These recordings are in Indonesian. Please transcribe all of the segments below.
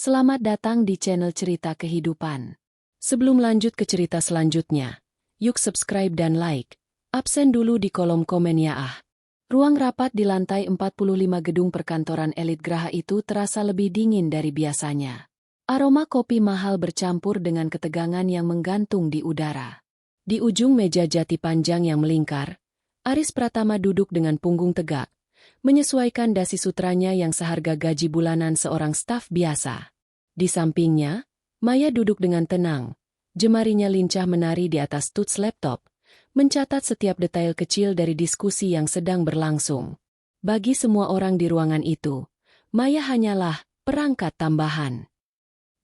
Selamat datang di channel Cerita Kehidupan. Sebelum lanjut ke cerita selanjutnya, yuk subscribe dan like. Absen dulu di kolom komen ya ah. Ruang rapat di lantai 45 gedung perkantoran elit Graha itu terasa lebih dingin dari biasanya. Aroma kopi mahal bercampur dengan ketegangan yang menggantung di udara. Di ujung meja jati panjang yang melingkar, Aris Pratama duduk dengan punggung tegak, menyesuaikan dasi sutranya yang seharga gaji bulanan seorang staf biasa. Di sampingnya, Maya duduk dengan tenang, jemarinya lincah menari di atas touch laptop, mencatat setiap detail kecil dari diskusi yang sedang berlangsung. Bagi semua orang di ruangan itu, Maya hanyalah perangkat tambahan.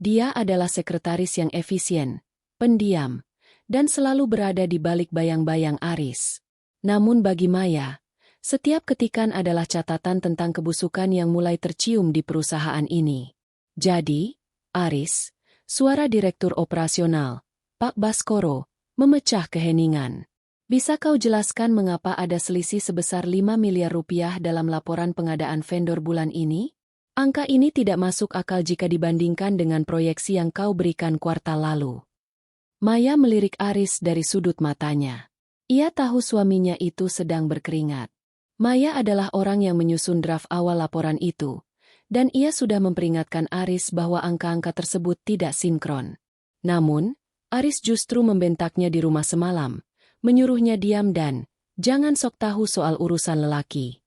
Dia adalah sekretaris yang efisien, pendiam, dan selalu berada di balik bayang-bayang Aris. Namun bagi Maya, setiap ketikan adalah catatan tentang kebusukan yang mulai tercium di perusahaan ini. Jadi, Aris, suara Direktur Operasional, Pak Baskoro, memecah keheningan. Bisa kau jelaskan mengapa ada selisih sebesar 5 miliar rupiah dalam laporan pengadaan vendor bulan ini? Angka ini tidak masuk akal jika dibandingkan dengan proyeksi yang kau berikan kuartal lalu. Maya melirik Aris dari sudut matanya. Ia tahu suaminya itu sedang berkeringat. Maya adalah orang yang menyusun draft awal laporan itu, dan ia sudah memperingatkan Aris bahwa angka-angka tersebut tidak sinkron. Namun, Aris justru membentaknya di rumah semalam, menyuruhnya diam dan jangan sok tahu soal urusan lelaki.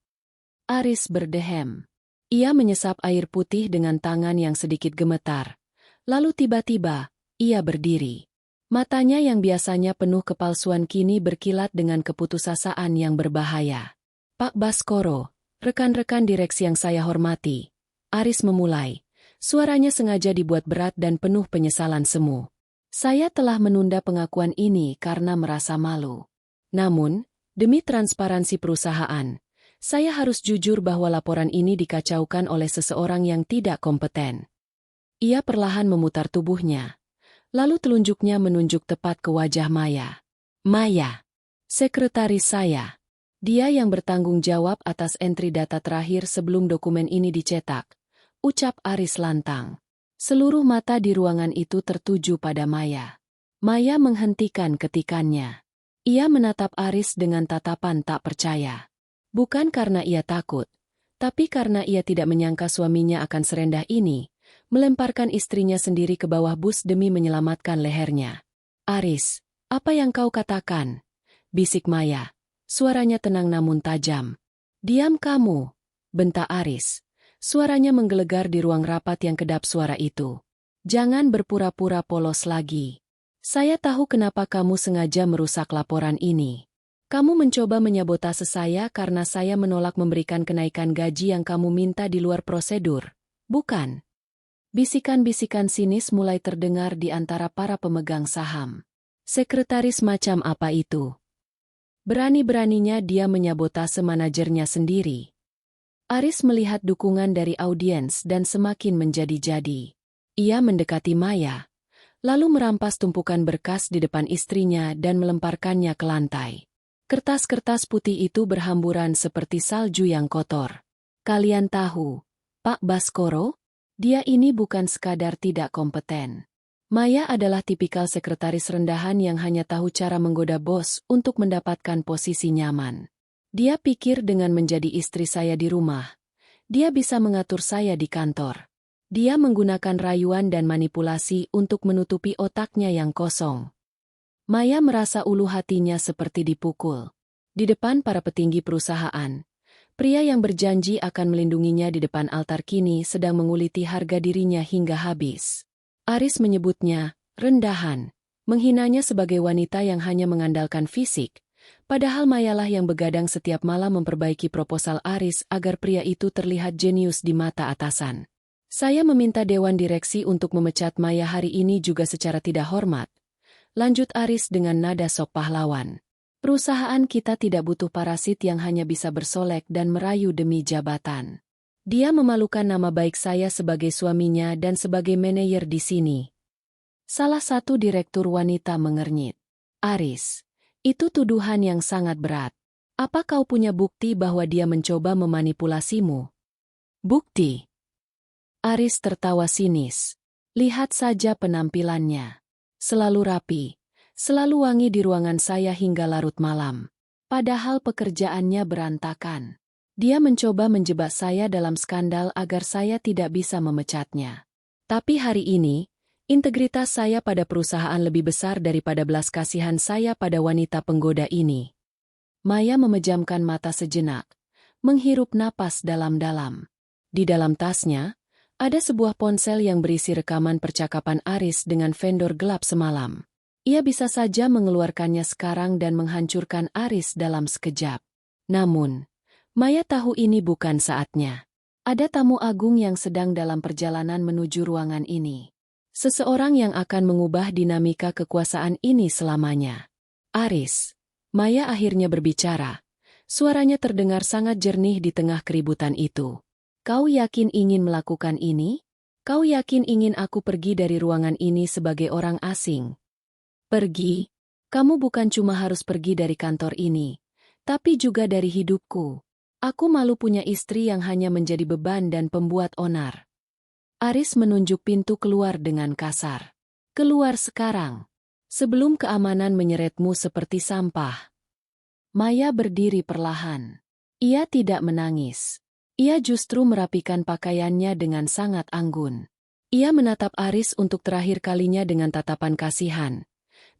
Aris berdehem. Ia menyesap air putih dengan tangan yang sedikit gemetar. Lalu tiba-tiba, ia berdiri. Matanya yang biasanya penuh kepalsuan kini berkilat dengan keputusasaan yang berbahaya. Pak Baskoro, rekan-rekan direksi yang saya hormati, Aris memulai. Suaranya sengaja dibuat berat dan penuh penyesalan semu. Saya telah menunda pengakuan ini karena merasa malu. Namun, demi transparansi perusahaan, saya harus jujur bahwa laporan ini dikacaukan oleh seseorang yang tidak kompeten. Ia perlahan memutar tubuhnya. Lalu telunjuknya menunjuk tepat ke wajah Maya. Maya, sekretaris saya. Dia yang bertanggung jawab atas entry data terakhir sebelum dokumen ini dicetak, ucap Aris lantang. Seluruh mata di ruangan itu tertuju pada Maya. Maya menghentikan ketikannya. Ia menatap Aris dengan tatapan tak percaya. Bukan karena ia takut, tapi karena ia tidak menyangka suaminya akan serendah ini, melemparkan istrinya sendiri ke bawah bus demi menyelamatkan lehernya. Aris, apa yang kau katakan? Bisik Maya. Suaranya tenang namun tajam. Diam kamu, bentak Aris. Suaranya menggelegar di ruang rapat yang kedap suara itu. Jangan berpura-pura polos lagi. Saya tahu kenapa kamu sengaja merusak laporan ini. Kamu mencoba menyabotase saya karena saya menolak memberikan kenaikan gaji yang kamu minta di luar prosedur, bukan? Bisikan-bisikan sinis mulai terdengar di antara para pemegang saham. Sekretaris macam apa itu? Berani-beraninya dia menyabotase manajernya sendiri. Aris melihat dukungan dari audiens dan semakin menjadi-jadi. Ia mendekati Maya, lalu merampas tumpukan berkas di depan istrinya dan melemparkannya ke lantai. Kertas-kertas putih itu berhamburan seperti salju yang kotor. Kalian tahu, Pak Baskoro? Dia ini bukan sekadar tidak kompeten. Maya adalah tipikal sekretaris rendahan yang hanya tahu cara menggoda bos untuk mendapatkan posisi nyaman. Dia pikir dengan menjadi istri saya di rumah, dia bisa mengatur saya di kantor. Dia menggunakan rayuan dan manipulasi untuk menutupi otaknya yang kosong. Maya merasa ulu hatinya seperti dipukul. Di depan para petinggi perusahaan, pria yang berjanji akan melindunginya di depan altar kini sedang menguliti harga dirinya hingga habis. Aris menyebutnya rendahan, menghinanya sebagai wanita yang hanya mengandalkan fisik, padahal Mayalah yang begadang setiap malam memperbaiki proposal Aris agar pria itu terlihat jenius di mata atasan. Saya meminta Dewan Direksi untuk memecat Maya hari ini juga secara tidak hormat. Lanjut Aris dengan nada sok pahlawan. Perusahaan kita tidak butuh parasit yang hanya bisa bersolek dan merayu demi jabatan. Dia memalukan nama baik saya sebagai suaminya dan sebagai manajer di sini. Salah satu direktur wanita mengernyit. Aris, itu tuduhan yang sangat berat. Apa kau punya bukti bahwa dia mencoba memanipulasimu? Bukti? Aris tertawa sinis. Lihat saja penampilannya. Selalu rapi, selalu wangi di ruangan saya hingga larut malam. Padahal pekerjaannya berantakan. Dia mencoba menjebak saya dalam skandal agar saya tidak bisa memecatnya. Tapi hari ini, integritas saya pada perusahaan lebih besar daripada belas kasihan saya pada wanita penggoda ini. Maya memejamkan mata sejenak, menghirup napas dalam-dalam. Di dalam tasnya, ada sebuah ponsel yang berisi rekaman percakapan Aris dengan vendor gelap semalam. Ia bisa saja mengeluarkannya sekarang dan menghancurkan Aris dalam sekejap. Namun, Maya tahu ini bukan saatnya. Ada tamu agung yang sedang dalam perjalanan menuju ruangan ini. Seseorang yang akan mengubah dinamika kekuasaan ini selamanya. Aris. Maya akhirnya berbicara. Suaranya terdengar sangat jernih di tengah keributan itu. Kau yakin ingin melakukan ini? Kau yakin ingin aku pergi dari ruangan ini sebagai orang asing? Pergi? Kamu bukan cuma harus pergi dari kantor ini, tapi juga dari hidupku. Aku malu punya istri yang hanya menjadi beban dan pembuat onar. Aris menunjuk pintu keluar dengan kasar. Keluar sekarang, sebelum keamanan menyeretmu seperti sampah. Maya berdiri perlahan. Ia tidak menangis. Ia justru merapikan pakaiannya dengan sangat anggun. Ia menatap Aris untuk terakhir kalinya dengan tatapan kasihan.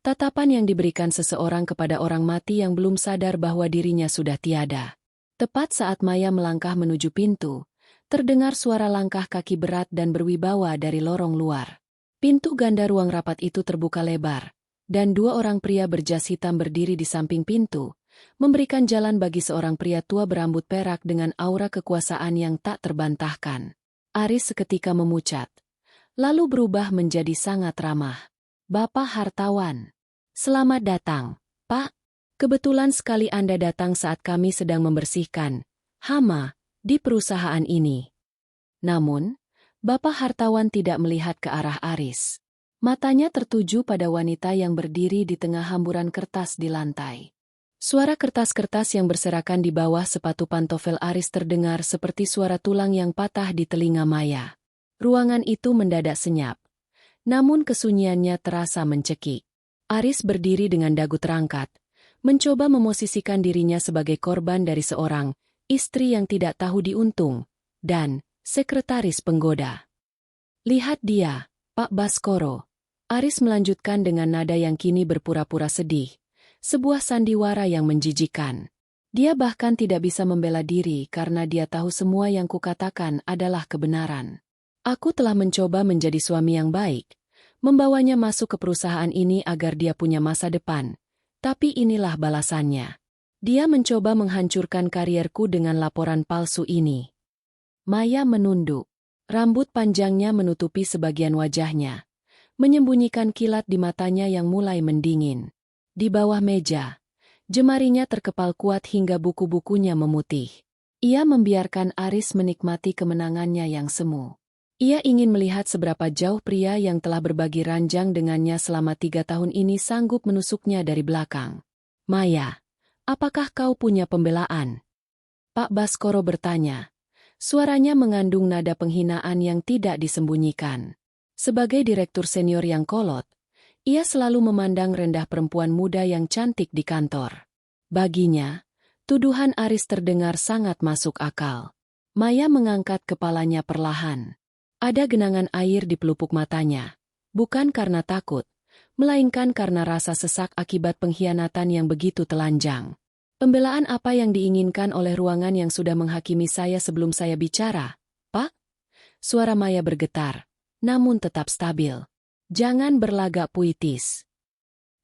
Tatapan yang diberikan seseorang kepada orang mati yang belum sadar bahwa dirinya sudah tiada. Tepat saat Maya melangkah menuju pintu, terdengar suara langkah kaki berat dan berwibawa dari lorong luar. Pintu ganda ruang rapat itu terbuka lebar, dan dua orang pria berjas hitam berdiri di samping pintu, memberikan jalan bagi seorang pria tua berambut perak dengan aura kekuasaan yang tak terbantahkan. Aris seketika memucat, lalu berubah menjadi sangat ramah. Bapak Hartawan. Selamat datang, Pak. Kebetulan sekali Anda datang saat kami sedang membersihkan hama di perusahaan ini. Namun, Bapak Hartawan tidak melihat ke arah Aris. Matanya tertuju pada wanita yang berdiri di tengah hamburan kertas di lantai. Suara kertas-kertas yang berserakan di bawah sepatu pantofel Aris terdengar seperti suara tulang yang patah di telinga Maya. Ruangan itu mendadak senyap. Namun kesunyiannya terasa mencekik. Aris berdiri dengan dagu terangkat, mencoba memosisikan dirinya sebagai korban dari seorang istri yang tidak tahu diuntung, dan sekretaris penggoda. Lihat dia, Pak Baskoro. Aris melanjutkan dengan nada yang kini berpura-pura sedih, sebuah sandiwara yang menjijikan. Dia bahkan tidak bisa membela diri karena dia tahu semua yang kukatakan adalah kebenaran. Aku telah mencoba menjadi suami yang baik, membawanya masuk ke perusahaan ini agar dia punya masa depan. Tapi inilah balasannya. Dia mencoba menghancurkan karierku dengan laporan palsu ini. Maya menunduk. Rambut panjangnya menutupi sebagian wajahnya, menyembunyikan kilat di matanya yang mulai mendingin. Di bawah meja, jemarinya terkepal kuat hingga buku-bukunya memutih. Ia membiarkan Aris menikmati kemenangannya yang semu. Ia ingin melihat seberapa jauh pria yang telah berbagi ranjang dengannya selama 3 tahun ini sanggup menusuknya dari belakang. Maya, apakah kau punya pembelaan? Pak Baskoro bertanya. Suaranya mengandung nada penghinaan yang tidak disembunyikan. Sebagai direktur senior yang kolot, ia selalu memandang rendah perempuan muda yang cantik di kantor. Baginya, tuduhan Aris terdengar sangat masuk akal. Maya mengangkat kepalanya perlahan. Ada genangan air di pelupuk matanya, bukan karena takut, melainkan karena rasa sesak akibat pengkhianatan yang begitu telanjang. Pembelaan apa yang diinginkan oleh ruangan yang sudah menghakimi saya sebelum saya bicara, Pak? Suara Maya bergetar, namun tetap stabil. Jangan berlagak puitis.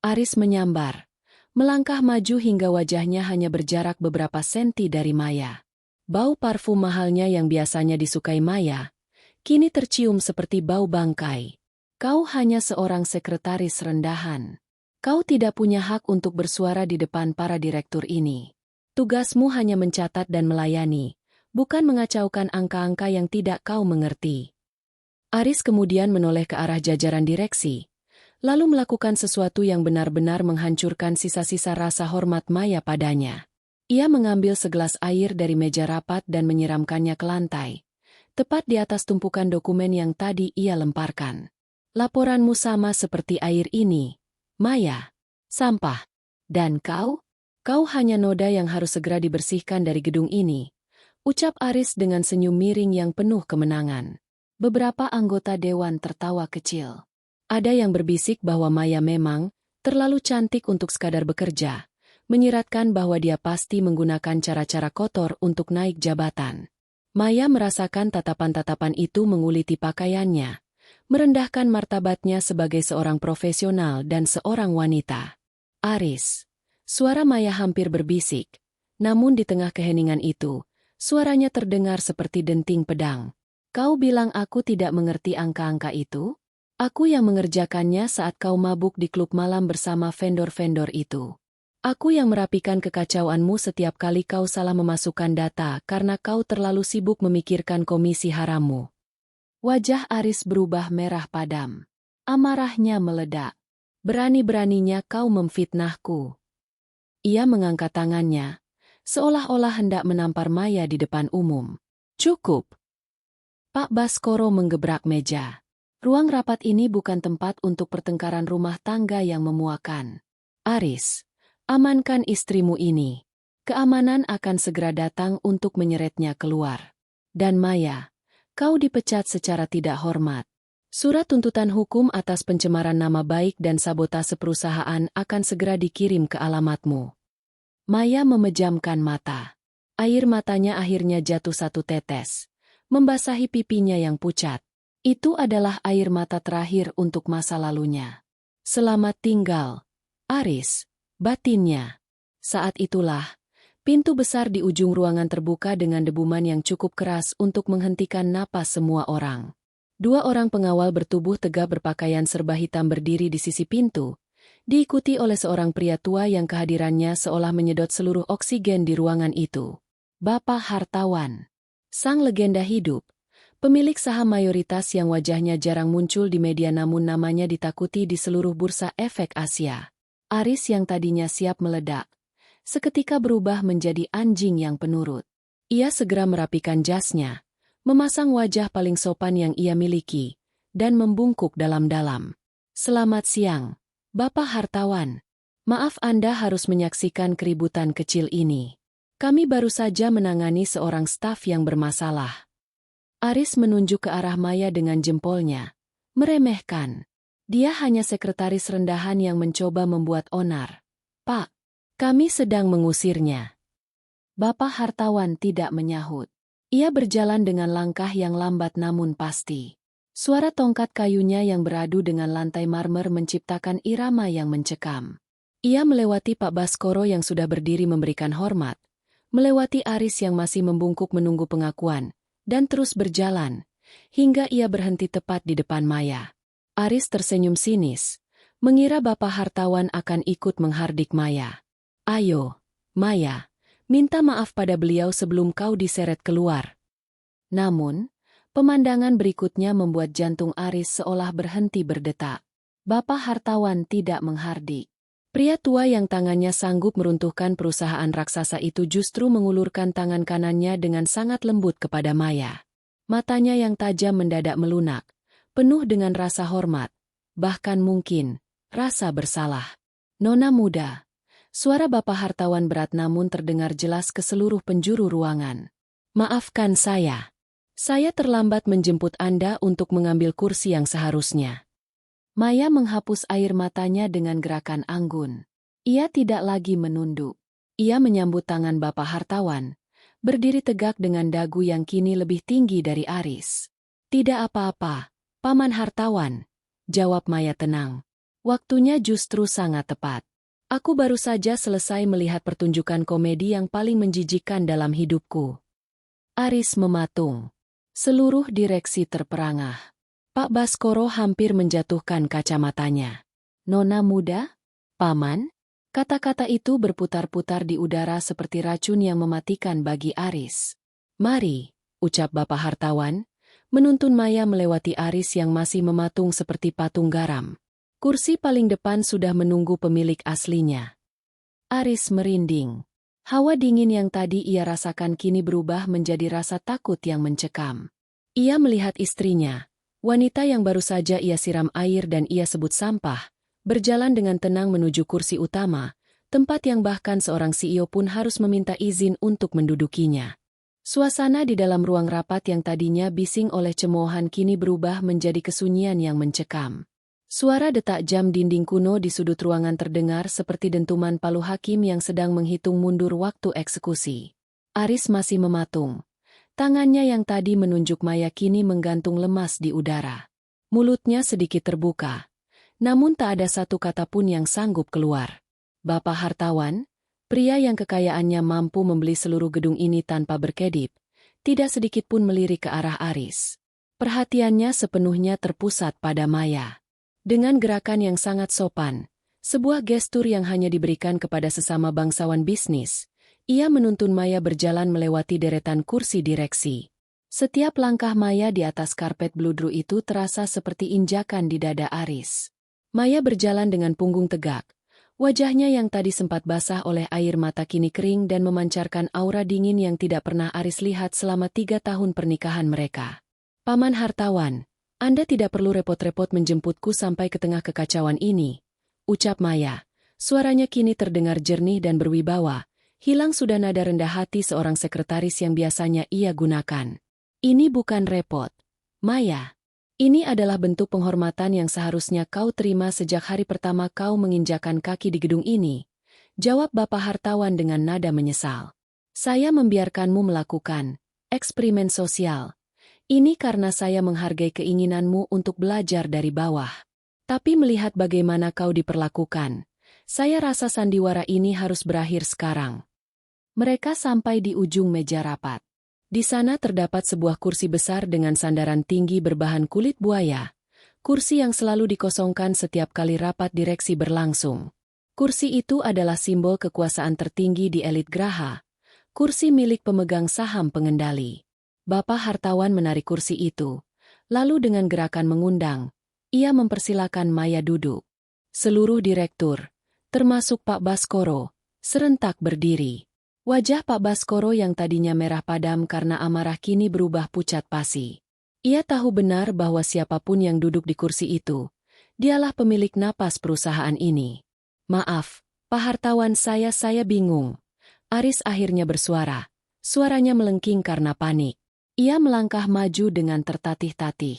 Aris menyambar, melangkah maju hingga wajahnya hanya berjarak beberapa senti dari Maya. Bau parfum mahalnya yang biasanya disukai Maya, kini tercium seperti bau bangkai. Kau hanya seorang sekretaris rendahan. Kau tidak punya hak untuk bersuara di depan para direktur ini. Tugasmu hanya mencatat dan melayani, bukan mengacaukan angka-angka yang tidak kau mengerti. Aris kemudian menoleh ke arah jajaran direksi, lalu melakukan sesuatu yang benar-benar menghancurkan sisa-sisa rasa hormat Maya padanya. Ia mengambil segelas air dari meja rapat dan menyiramkannya ke lantai. tepat di atas tumpukan dokumen yang tadi ia lemparkan. Laporanmu sama seperti air ini, Maya. Sampah. Dan kau? Kau hanya noda yang harus segera dibersihkan dari gedung ini, ucap Aris dengan senyum miring yang penuh kemenangan. Beberapa anggota dewan tertawa kecil. Ada yang berbisik bahwa Maya memang terlalu cantik untuk sekadar bekerja, menyiratkan bahwa dia pasti menggunakan cara-cara kotor untuk naik jabatan. Maya merasakan tatapan-tatapan itu menguliti pakaiannya, merendahkan martabatnya sebagai seorang profesional dan seorang wanita. Aris. Suara Maya hampir berbisik, namun di tengah keheningan itu, suaranya terdengar seperti denting pedang. Kau bilang aku tidak mengerti angka-angka itu? Aku yang mengerjakannya saat kau mabuk di klub malam bersama vendor-vendor itu. Aku yang merapikan kekacauanmu setiap kali kau salah memasukkan data karena kau terlalu sibuk memikirkan komisi harammu. Wajah Aris berubah merah padam. Amarahnya meledak. Berani-beraninya kau memfitnahku. Ia mengangkat tangannya, seolah-olah hendak menampar Maya di depan umum. Cukup. Pak Baskoro menggebrak meja. Ruang rapat ini bukan tempat untuk pertengkaran rumah tangga yang memuakan. Aris, amankan istrimu ini. Keamanan akan segera datang untuk menyeretnya keluar. Dan Maya, kau dipecat secara tidak hormat. Surat tuntutan hukum atas pencemaran nama baik dan sabotase perusahaan akan segera dikirim ke alamatmu. Maya memejamkan mata. Air matanya akhirnya jatuh satu tetes, membasahi pipinya yang pucat. Itu adalah air mata terakhir untuk masa lalunya. Selamat tinggal, Aris, batinnya. Saat itulah, pintu besar di ujung ruangan terbuka dengan debuman yang cukup keras untuk menghentikan napas semua orang. Dua orang pengawal bertubuh tegap berpakaian serba hitam berdiri di sisi pintu, diikuti oleh seorang pria tua yang kehadirannya seolah menyedot seluruh oksigen di ruangan itu. Bapak Hartawan, sang legenda hidup, pemilik saham mayoritas yang wajahnya jarang muncul di media namun namanya ditakuti di seluruh bursa efek Asia. Aris yang tadinya siap meledak, seketika berubah menjadi anjing yang penurut. Ia segera merapikan jasnya, memasang wajah paling sopan yang ia miliki, dan membungkuk dalam-dalam. Selamat siang, Bapak Hartawan. Maaf Anda harus menyaksikan keributan kecil ini. Kami baru saja menangani seorang staf yang bermasalah. Aris menunjuk ke arah Maya dengan jempolnya, meremehkan. Dia hanya sekretaris rendahan yang mencoba membuat onar. Pak, kami sedang mengusirnya. Bapak Hartawan tidak menyahut. Ia berjalan dengan langkah yang lambat namun pasti. Suara tongkat kayunya yang beradu dengan lantai marmer menciptakan irama yang mencekam. Ia melewati Pak Baskoro yang sudah berdiri memberikan hormat, melewati Aris yang masih membungkuk menunggu pengakuan, dan terus berjalan, hingga ia berhenti tepat di depan Maya. Aris tersenyum sinis, mengira Bapak Hartawan akan ikut menghardik Maya. Ayo, Maya. Minta maaf pada beliau sebelum kau diseret keluar. Namun, pemandangan berikutnya membuat jantung Aris seolah berhenti berdetak. Bapak Hartawan tidak menghardik. Pria tua yang tangannya sanggup meruntuhkan perusahaan raksasa itu justru mengulurkan tangan kanannya dengan sangat lembut kepada Maya. Matanya yang tajam mendadak melunak, penuh dengan rasa hormat, bahkan mungkin rasa bersalah. Nona muda. Suara Bapak Hartawan berat namun terdengar jelas ke seluruh penjuru ruangan. Maafkan saya. Saya terlambat menjemput Anda untuk mengambil kursi yang seharusnya. Maya menghapus air matanya dengan gerakan anggun. Ia tidak lagi menunduk. Ia menyambut tangan Bapak Hartawan, berdiri tegak dengan dagu yang kini lebih tinggi dari Aris. Tidak apa-apa, Paman Hartawan, jawab Maya tenang. Waktunya justru sangat tepat. Aku baru saja selesai melihat pertunjukan komedi yang paling menjijikkan dalam hidupku. Aris mematung. Seluruh direksi terperangah. Pak Baskoro hampir menjatuhkan kacamatanya. Nona muda? Paman? Kata-kata itu berputar-putar di udara seperti racun yang mematikan bagi Aris. Mari, ucap Bapak Hartawan, menuntun Maya melewati Aris yang masih mematung seperti patung garam. Kursi paling depan sudah menunggu pemilik aslinya. Aris merinding. Hawa dingin yang tadi ia rasakan kini berubah menjadi rasa takut yang mencekam. Ia melihat istrinya, wanita yang baru saja ia siram air dan ia sebut sampah, berjalan dengan tenang menuju kursi utama, tempat yang bahkan seorang CEO pun harus meminta izin untuk mendudukinya. Suasana di dalam ruang rapat yang tadinya bising oleh cemoohan kini berubah menjadi kesunyian yang mencekam. Suara detak jam dinding kuno di sudut ruangan terdengar seperti dentuman palu hakim yang sedang menghitung mundur waktu eksekusi. Aris masih mematung. Tangannya yang tadi menunjuk Maya kini menggantung lemas di udara. Mulutnya sedikit terbuka. Namun tak ada satu kata pun yang sanggup keluar. Bapak hartawan, pria yang kekayaannya mampu membeli seluruh gedung ini tanpa berkedip, tidak sedikit pun melirik ke arah Aris. Perhatiannya sepenuhnya terpusat pada Maya. Dengan gerakan yang sangat sopan, sebuah gestur yang hanya diberikan kepada sesama bangsawan bisnis, ia menuntun Maya berjalan melewati deretan kursi direksi. Setiap langkah Maya di atas karpet bludru itu terasa seperti injakan di dada Aris. Maya berjalan dengan punggung tegak. Wajahnya yang tadi sempat basah oleh air mata kini kering dan memancarkan aura dingin yang tidak pernah Aris lihat selama 3 tahun pernikahan mereka. Paman hartawan, Anda tidak perlu repot-repot menjemputku sampai ke tengah kekacauan ini, ucap Maya. Suaranya kini terdengar jernih dan berwibawa. Hilang sudah nada rendah hati seorang sekretaris yang biasanya ia gunakan. Ini bukan repot, Maya. Ini adalah bentuk penghormatan yang seharusnya kau terima sejak hari pertama kau menginjakan kaki di gedung ini, jawab Bapak hartawan dengan nada menyesal. Saya membiarkanmu melakukan eksperimen sosial. Ini karena saya menghargai keinginanmu untuk belajar dari bawah. Tapi melihat bagaimana kau diperlakukan, saya rasa sandiwara ini harus berakhir sekarang. Mereka sampai di ujung meja rapat. Di sana terdapat sebuah kursi besar dengan sandaran tinggi berbahan kulit buaya. Kursi yang selalu dikosongkan setiap kali rapat direksi berlangsung. Kursi itu adalah simbol kekuasaan tertinggi di elit Graha. Kursi milik pemegang saham pengendali. Bapak hartawan menarik kursi itu. Lalu dengan gerakan mengundang, ia mempersilakan Maya duduk. Seluruh direktur, termasuk Pak Baskoro, serentak berdiri. Wajah Pak Baskoro yang tadinya merah padam karena amarah kini berubah pucat pasi. Ia tahu benar bahwa siapapun yang duduk di kursi itu, dialah pemilik napas perusahaan ini. Maaf, Pak hartawan saya bingung. Aris akhirnya bersuara. Suaranya melengking karena panik. Ia melangkah maju dengan tertatih-tatih.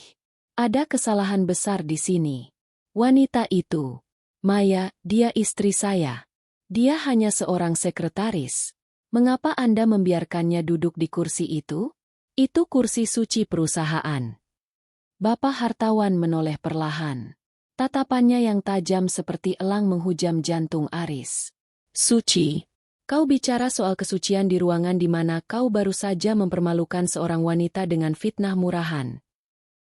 Ada kesalahan besar di sini. Wanita itu, Maya, dia istri saya. Dia hanya seorang sekretaris. Mengapa Anda membiarkannya duduk di kursi itu? Itu kursi suci perusahaan. Bapak hartawan menoleh perlahan. Tatapannya yang tajam seperti elang menghujam jantung Aris. Suci. Kau bicara soal kesucian di ruangan di mana kau baru saja mempermalukan seorang wanita dengan fitnah murahan.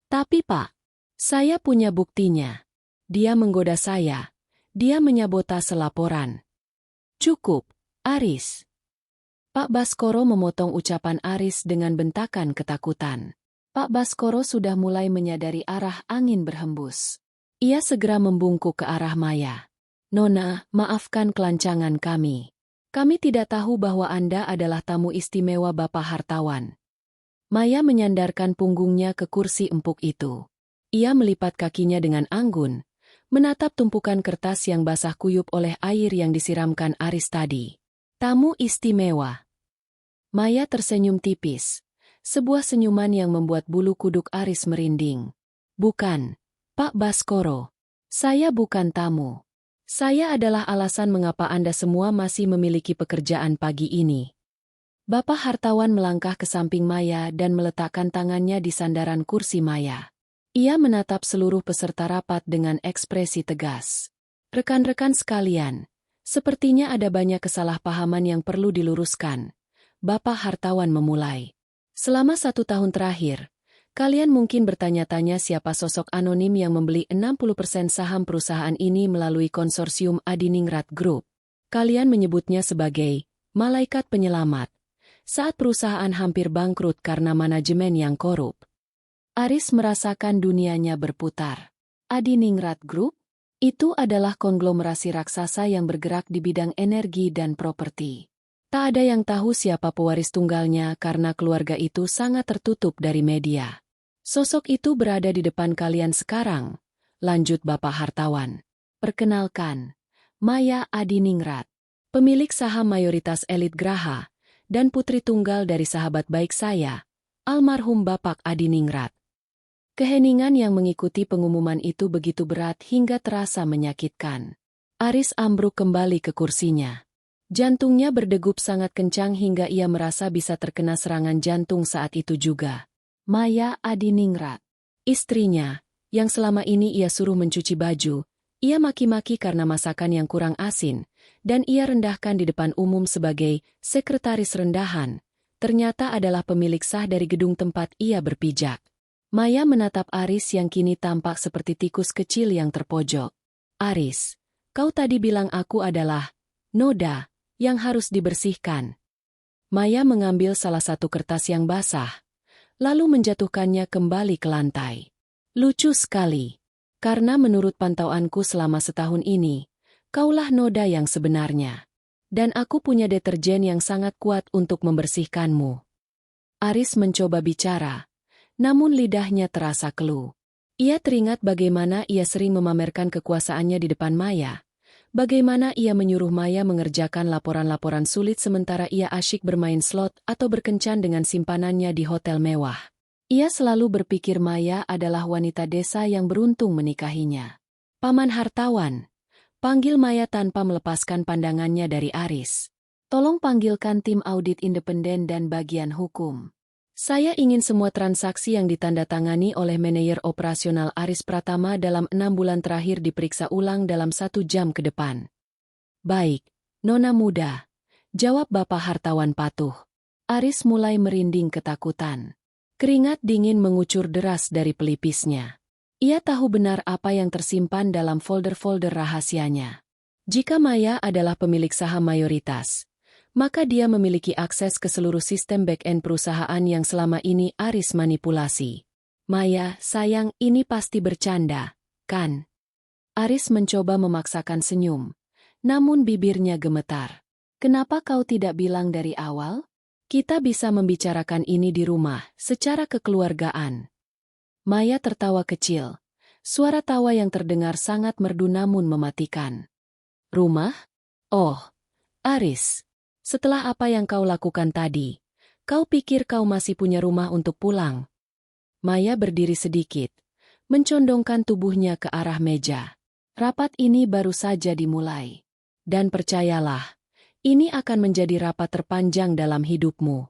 Tapi Pak, saya punya buktinya. Dia menggoda saya. Dia menyabotase laporan. Cukup, Aris. Pak Baskoro memotong ucapan Aris dengan bentakan ketakutan. Pak Baskoro sudah mulai menyadari arah angin berhembus. Ia segera membungkuk ke arah Maya. Nona, maafkan kelancangan kami. Kami tidak tahu bahwa Anda adalah tamu istimewa Bapak hartawan. Maya menyandarkan punggungnya ke kursi empuk itu. Ia melipat kakinya dengan anggun, menatap tumpukan kertas yang basah kuyup oleh air yang disiramkan Aris tadi. Tamu istimewa. Maya tersenyum tipis. Sebuah senyuman yang membuat bulu kuduk Aris merinding. Bukan, Pak Baskoro. Saya bukan tamu. Saya adalah alasan mengapa Anda semua masih memiliki pekerjaan pagi ini. Bapak hartawan melangkah ke samping Maya dan meletakkan tangannya di sandaran kursi Maya. Ia menatap seluruh peserta rapat dengan ekspresi tegas. Rekan-rekan sekalian, sepertinya ada banyak kesalahpahaman yang perlu diluruskan. Bapak hartawan memulai. Selama 1 tahun terakhir, kalian mungkin bertanya-tanya siapa sosok anonim yang membeli 60% saham perusahaan ini melalui konsorsium Adiningrat Group. Kalian menyebutnya sebagai malaikat penyelamat. Saat perusahaan hampir bangkrut karena manajemen yang korup. Aris merasakan dunianya berputar. Adiningrat Group? Itu adalah konglomerasi raksasa yang bergerak di bidang energi dan properti. Tak ada yang tahu siapa pewaris tunggalnya karena keluarga itu sangat tertutup dari media. Sosok itu berada di depan kalian sekarang, lanjut Bapak Hartawan. Perkenalkan, Maya Adiningrat, pemilik saham mayoritas elit Graha, dan putri tunggal dari sahabat baik saya, almarhum Bapak Adiningrat. Keheningan yang mengikuti pengumuman itu begitu berat hingga terasa menyakitkan. Aris ambruk kembali ke kursinya. Jantungnya berdegup sangat kencang hingga ia merasa bisa terkena serangan jantung saat itu juga. Maya Adiningrat, istrinya, yang selama ini ia suruh mencuci baju, ia maki-maki karena masakan yang kurang asin, dan ia rendahkan di depan umum sebagai sekretaris rendahan, ternyata adalah pemilik sah dari gedung tempat ia berpijak. Maya menatap Aris yang kini tampak seperti tikus kecil yang terpojok. Aris, kau tadi bilang aku adalah noda yang harus dibersihkan. Maya mengambil salah satu kertas yang basah, lalu menjatuhkannya kembali ke lantai. Lucu sekali, karena menurut pantauanku selama setahun ini, kaulah noda yang sebenarnya. Dan aku punya deterjen yang sangat kuat untuk membersihkanmu. Aris mencoba bicara, namun lidahnya terasa keluh. Ia teringat bagaimana ia sering memamerkan kekuasaannya di depan Maya. Bagaimana ia menyuruh Maya mengerjakan laporan-laporan sulit sementara ia asyik bermain slot atau berkencan dengan simpanannya di hotel mewah. Ia selalu berpikir Maya adalah wanita desa yang beruntung menikahinya. Paman Hartawan, panggil Maya tanpa melepaskan pandangannya dari Aris. Tolong panggilkan tim audit independen dan bagian hukum. Saya ingin semua transaksi yang ditandatangani oleh manajer operasional Aris Pratama dalam 6 bulan terakhir diperiksa ulang dalam 1 jam ke depan. Baik, Nona muda, jawab Bapak Hartawan patuh. Aris mulai merinding ketakutan. Keringat dingin mengucur deras dari pelipisnya. Ia tahu benar apa yang tersimpan dalam folder-folder rahasianya. Jika Maya adalah pemilik saham mayoritas, maka dia memiliki akses ke seluruh sistem back-end perusahaan yang selama ini Aris manipulasi. Maya, sayang, ini pasti bercanda, kan? Aris mencoba memaksakan senyum, namun bibirnya gemetar. Kenapa kau tidak bilang dari awal? Kita bisa membicarakan ini di rumah, secara kekeluargaan. Maya tertawa kecil. Suara tawa yang terdengar sangat merdu namun mematikan. Rumah? Oh, Aris. Setelah apa yang kau lakukan tadi, kau pikir kau masih punya rumah untuk pulang? Maya berdiri sedikit, mencondongkan tubuhnya ke arah meja. Rapat ini baru saja dimulai. Dan percayalah, ini akan menjadi rapat terpanjang dalam hidupmu.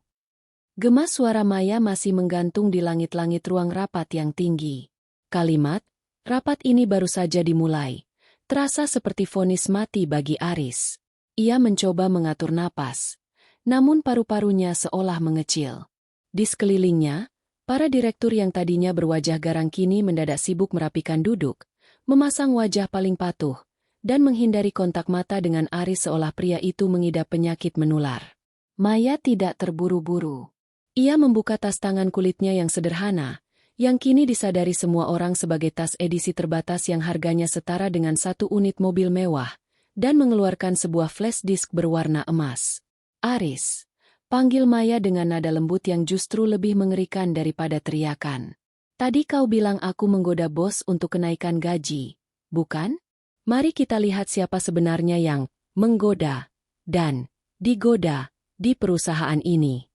Gema suara Maya masih menggantung di langit-langit ruang rapat yang tinggi. Kalimat, rapat ini baru saja dimulai, terasa seperti vonis mati bagi Aris. Ia mencoba mengatur napas, namun paru-parunya seolah mengecil. Di sekelilingnya, para direktur yang tadinya berwajah garang kini mendadak sibuk merapikan duduk, memasang wajah paling patuh, dan menghindari kontak mata dengan Aris seolah pria itu mengidap penyakit menular. Maya tidak terburu-buru. Ia membuka tas tangan kulitnya yang sederhana, yang kini disadari semua orang sebagai tas edisi terbatas yang harganya setara dengan 1 unit mobil mewah, dan mengeluarkan sebuah flash disk berwarna emas. Aris, panggil Maya dengan nada lembut yang justru lebih mengerikan daripada teriakan. Tadi kau bilang aku menggoda bos untuk kenaikan gaji, bukan? Mari kita lihat siapa sebenarnya yang menggoda dan digoda di perusahaan ini.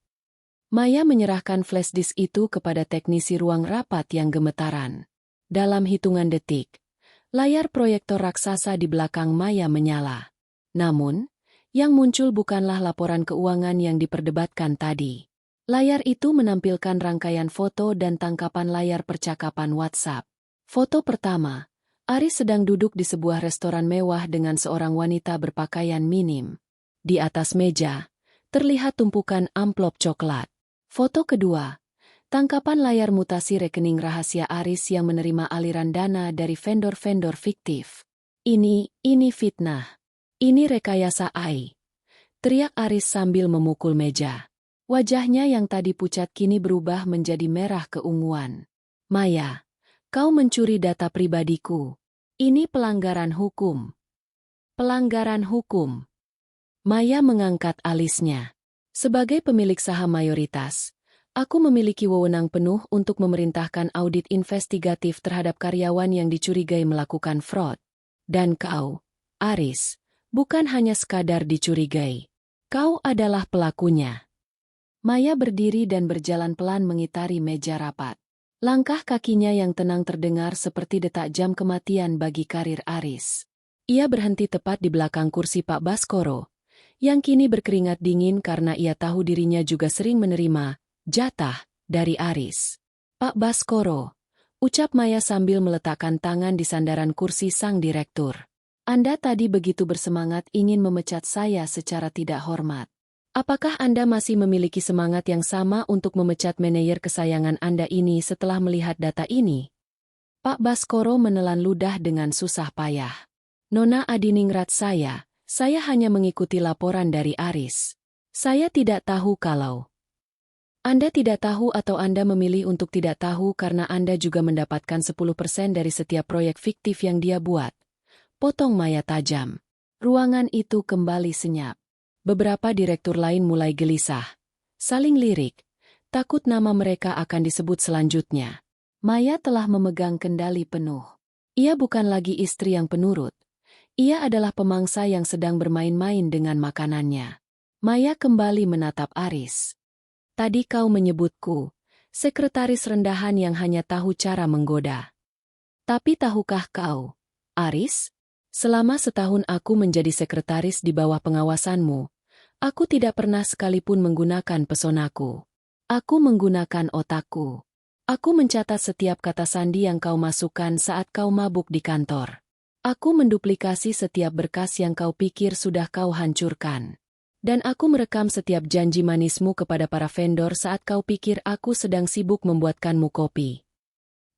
Maya menyerahkan flash disk itu kepada teknisi ruang rapat yang gemetaran. Dalam hitungan detik, layar proyektor raksasa di belakang Maya menyala. Namun, yang muncul bukanlah laporan keuangan yang diperdebatkan tadi. Layar itu menampilkan rangkaian foto dan tangkapan layar percakapan WhatsApp. Foto pertama, Aris sedang duduk di sebuah restoran mewah dengan seorang wanita berpakaian minim. Di atas meja, terlihat tumpukan amplop coklat. Foto kedua, tangkapan layar mutasi rekening rahasia Aris yang menerima aliran dana dari vendor-vendor fiktif. Ini fitnah. Ini rekayasa AI. Teriak Aris sambil memukul meja. Wajahnya yang tadi pucat kini berubah menjadi merah keunguan. Maya, kau mencuri data pribadiku. Ini pelanggaran hukum. Pelanggaran hukum. Maya mengangkat alisnya. Sebagai pemilik saham mayoritas, Aku memiliki wewenang penuh untuk memerintahkan audit investigatif terhadap karyawan yang dicurigai melakukan fraud. Dan kau, Aris, bukan hanya sekadar dicurigai. Kau adalah pelakunya. Maya berdiri dan berjalan pelan mengitari meja rapat. Langkah kakinya yang tenang terdengar seperti detak jam kematian bagi karir Aris. Ia berhenti tepat di belakang kursi Pak Baskoro, yang kini berkeringat dingin karena ia tahu dirinya juga sering menerima jatah dari Aris. Pak Baskoro, ucap Maya sambil meletakkan tangan di sandaran kursi sang direktur. Anda tadi begitu bersemangat ingin memecat saya secara tidak hormat. Apakah Anda masih memiliki semangat yang sama untuk memecat manajer kesayangan Anda ini setelah melihat data ini? Pak Baskoro menelan ludah dengan susah payah. Nona Adiningrat saya hanya mengikuti laporan dari Aris. Saya tidak tahu kalau Anda tidak tahu atau Anda memilih untuk tidak tahu karena Anda juga mendapatkan 10% dari setiap proyek fiktif yang dia buat. Potong Maya tajam. Ruangan itu kembali senyap. Beberapa direktur lain mulai gelisah. Saling lirik. Takut nama mereka akan disebut selanjutnya. Maya telah memegang kendali penuh. Ia bukan lagi istri yang penurut. Ia adalah pemangsa yang sedang bermain-main dengan makanannya. Maya kembali menatap Aris. Tadi kau menyebutku, sekretaris rendahan yang hanya tahu cara menggoda. Tapi tahukah kau, Aris? Selama setahun aku menjadi sekretaris di bawah pengawasanmu, aku tidak pernah sekalipun menggunakan pesonaku. Aku menggunakan otakku. Aku mencatat setiap kata sandi yang kau masukkan saat kau mabuk di kantor. Aku menduplikasi setiap berkas yang kau pikir sudah kau hancurkan. Dan aku merekam setiap janji manismu kepada para vendor saat kau pikir aku sedang sibuk membuatkanmu kopi.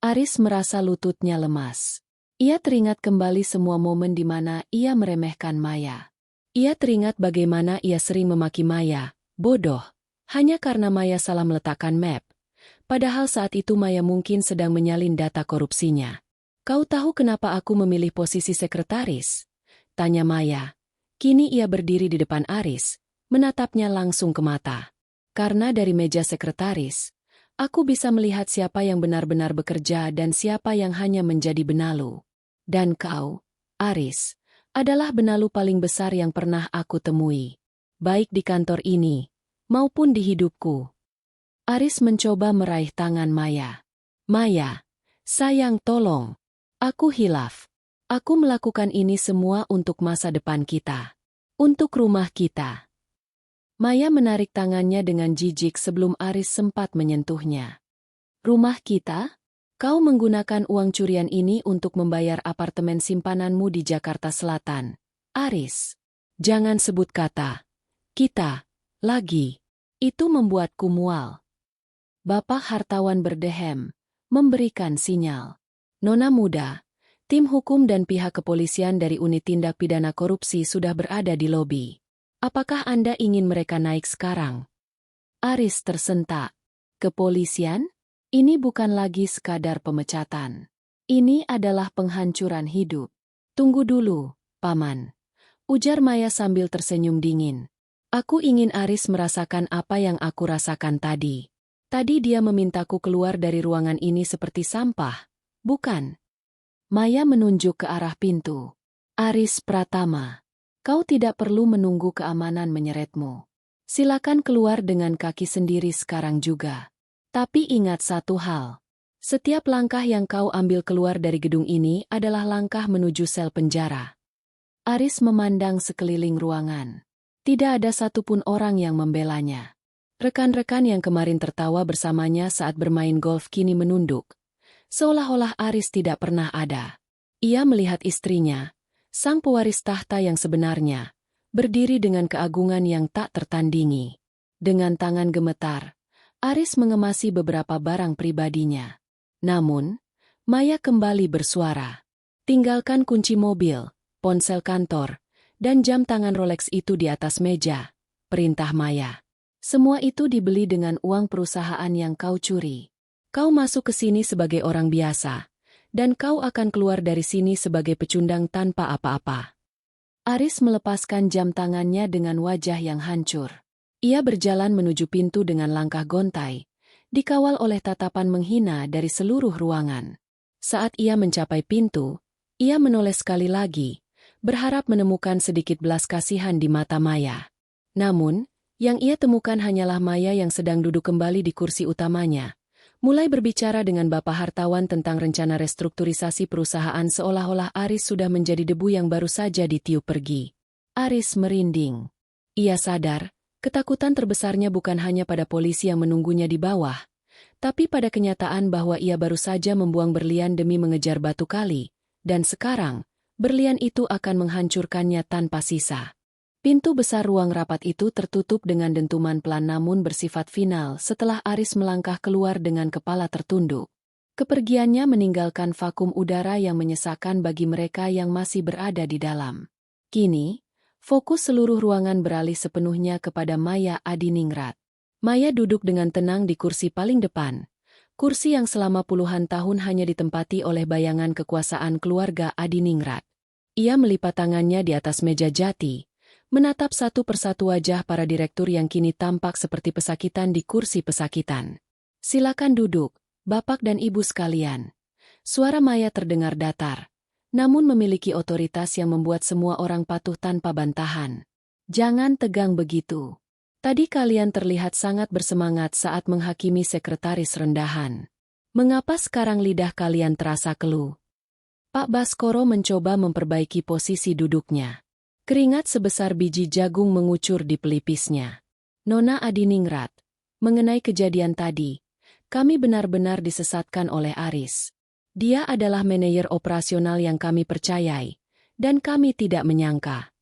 Aris merasa lututnya lemas. Ia teringat kembali semua momen di mana ia meremehkan Maya. Ia teringat bagaimana ia sering memaki Maya, bodoh, hanya karena Maya salah meletakkan map. Padahal saat itu Maya mungkin sedang menyalin data korupsinya. Kau tahu kenapa aku memilih posisi sekretaris? Tanya Maya. Kini ia berdiri di depan Aris, menatapnya langsung ke mata. Karena dari meja sekretaris, aku bisa melihat siapa yang benar-benar bekerja dan siapa yang hanya menjadi benalu. Dan kau, Aris, adalah benalu paling besar yang pernah aku temui. Baik di kantor ini, maupun di hidupku. Aris mencoba meraih tangan Maya. Maya, sayang tolong. Aku hilaf. Aku melakukan ini semua untuk masa depan kita. Untuk rumah kita. Maya menarik tangannya dengan jijik sebelum Aris sempat menyentuhnya. Rumah kita? Kau menggunakan uang curian ini untuk membayar apartemen simpananmu di Jakarta Selatan. Aris. Jangan sebut kata kita lagi. Itu membuatku mual. Bapak hartawan berdehem, memberikan sinyal. Nona muda, tim hukum dan pihak kepolisian dari Unit Tindak Pidana Korupsi sudah berada di lobi. Apakah Anda ingin mereka naik sekarang? Aris tersentak. Kepolisian? Ini bukan lagi sekadar pemecatan. Ini adalah penghancuran hidup. Tunggu dulu, Paman. Ujar Maya sambil tersenyum dingin. Aku ingin Aris merasakan apa yang aku rasakan tadi. Tadi dia memintaku keluar dari ruangan ini seperti sampah. Bukan. Maya menunjuk ke arah pintu. Aris Pratama, kau tidak perlu menunggu keamanan menyeretmu. Silakan keluar dengan kaki sendiri sekarang juga. Tapi ingat satu hal. Setiap langkah yang kau ambil keluar dari gedung ini adalah langkah menuju sel penjara. Aris memandang sekeliling ruangan. Tidak ada satupun orang yang membelanya. Rekan-rekan yang kemarin tertawa bersamanya saat bermain golf kini menunduk. Seolah-olah Aris tidak pernah ada. Ia melihat istrinya, sang pewaris tahta yang sebenarnya, berdiri dengan keagungan yang tak tertandingi. Dengan tangan gemetar, Aris mengemasi beberapa barang pribadinya. Namun, Maya kembali bersuara. Tinggalkan kunci mobil, ponsel kantor, dan jam tangan Rolex itu di atas meja, perintah Maya. Semua itu dibeli dengan uang perusahaan yang kau curi. Kau masuk ke sini sebagai orang biasa, dan kau akan keluar dari sini sebagai pecundang tanpa apa-apa. Aris melepaskan jam tangannya dengan wajah yang hancur. Ia berjalan menuju pintu dengan langkah gontai, dikawal oleh tatapan menghina dari seluruh ruangan. Saat ia mencapai pintu, ia menoleh sekali lagi, berharap menemukan sedikit belas kasihan di mata Maya. Namun, yang ia temukan hanyalah Maya yang sedang duduk kembali di kursi utamanya, mulai berbicara dengan Bapak Hartawan tentang rencana restrukturisasi perusahaan seolah-olah Aris sudah menjadi debu yang baru saja ditiup pergi. Aris merinding. Ia sadar, ketakutan terbesarnya bukan hanya pada polisi yang menunggunya di bawah, tapi pada kenyataan bahwa ia baru saja membuang berlian demi mengejar batu kali, dan sekarang, berlian itu akan menghancurkannya tanpa sisa. Pintu besar ruang rapat itu tertutup dengan dentuman pelan namun bersifat final setelah Aris melangkah keluar dengan kepala tertunduk. Kepergiannya meninggalkan vakum udara yang menyesakan bagi mereka yang masih berada di dalam. Kini, fokus seluruh ruangan beralih sepenuhnya kepada Maya Adiningrat. Maya duduk dengan tenang di kursi paling depan, kursi yang selama puluhan tahun hanya ditempati oleh bayangan kekuasaan keluarga Adiningrat. Ia melipat tangannya di atas meja jati, menatap satu persatu wajah para direktur yang kini tampak seperti pesakitan di kursi pesakitan. "Silakan duduk, Bapak dan Ibu sekalian." Suara Maya terdengar datar, namun memiliki otoritas yang membuat semua orang patuh tanpa bantahan. "Jangan tegang begitu. Tadi kalian terlihat sangat bersemangat saat menghakimi sekretaris rendahan. Mengapa sekarang lidah kalian terasa keluh?" Pak Baskoro mencoba memperbaiki posisi duduknya. Keringat sebesar biji jagung mengucur di pelipisnya. "Nona Adiningrat, mengenai kejadian tadi, kami benar-benar disesatkan oleh Aris. Dia adalah manajer operasional yang kami percayai, dan kami tidak menyangka."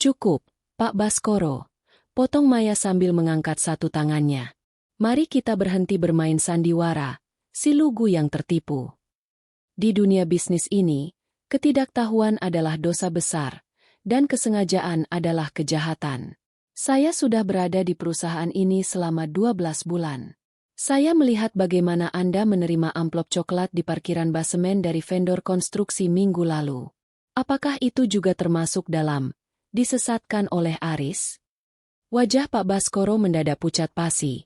"Cukup, Pak Baskoro," potong Maya sambil mengangkat satu tangannya. "Mari kita berhenti bermain sandiwara, si lugu yang tertipu. Di dunia bisnis ini, ketidaktahuan adalah dosa besar, dan kesengajaan adalah kejahatan. Saya sudah berada di perusahaan ini selama 12 bulan. Saya melihat bagaimana Anda menerima amplop coklat di parkiran basemen dari vendor konstruksi minggu lalu. Apakah itu juga termasuk dalam disesatkan oleh Aris?" Wajah Pak Baskoro mendadak pucat pasi.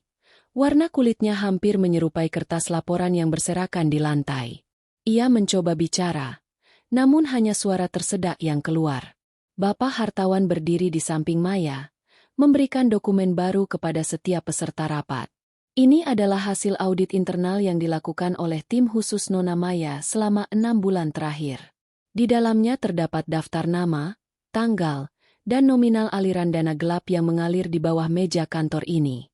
Warna kulitnya hampir menyerupai kertas laporan yang berserakan di lantai. Ia mencoba bicara, namun hanya suara tersedak yang keluar. Bapak Hartawan berdiri di samping Maya, memberikan dokumen baru kepada setiap peserta rapat. Ini adalah hasil audit internal yang dilakukan oleh tim khusus Nona Maya selama 6 bulan terakhir. Di dalamnya terdapat daftar nama, tanggal, dan nominal aliran dana gelap yang mengalir di bawah meja kantor ini.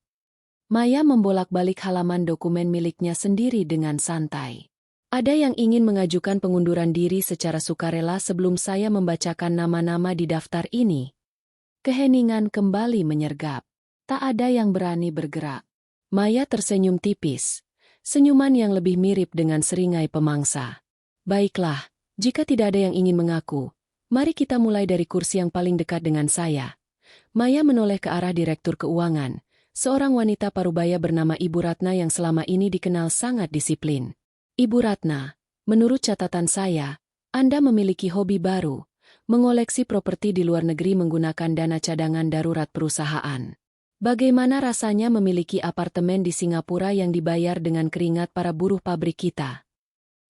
Maya membolak-balik halaman dokumen miliknya sendiri dengan santai. "Ada yang ingin mengajukan pengunduran diri secara sukarela sebelum saya membacakan nama-nama di daftar ini?" Keheningan kembali menyergap. Tak ada yang berani bergerak. Maya tersenyum tipis, senyuman yang lebih mirip dengan seringai pemangsa. "Baiklah, jika tidak ada yang ingin mengaku, mari kita mulai dari kursi yang paling dekat dengan saya." Maya menoleh ke arah Direktur Keuangan, seorang wanita parubaya bernama Ibu Ratna yang selama ini dikenal sangat disiplin. "Ibu Ratna, menurut catatan saya, Anda memiliki hobi baru, mengoleksi properti di luar negeri menggunakan dana cadangan darurat perusahaan. Bagaimana rasanya memiliki apartemen di Singapura yang dibayar dengan keringat para buruh pabrik kita?"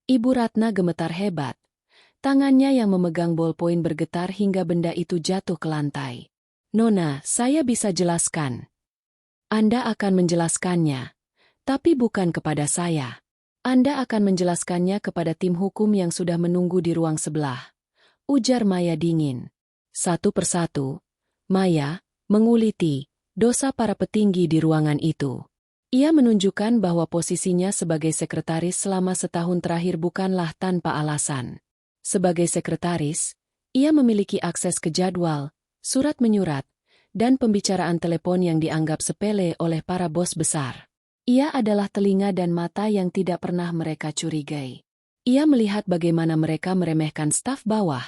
Ibu Ratna gemetar hebat. Tangannya yang memegang bolpoin bergetar hingga benda itu jatuh ke lantai. "Nona, saya bisa jelaskan." "Anda akan menjelaskannya, tapi bukan kepada saya. Anda akan menjelaskannya kepada tim hukum yang sudah menunggu di ruang sebelah," ujar Maya dingin. Satu persatu, Maya menguliti dosa para petinggi di ruangan itu. Ia menunjukkan bahwa posisinya sebagai sekretaris selama setahun terakhir bukanlah tanpa alasan. Sebagai sekretaris, ia memiliki akses ke jadwal, surat menyurat, dan pembicaraan telepon yang dianggap sepele oleh para bos besar. Ia adalah telinga dan mata yang tidak pernah mereka curigai. Ia melihat bagaimana mereka meremehkan staf bawah,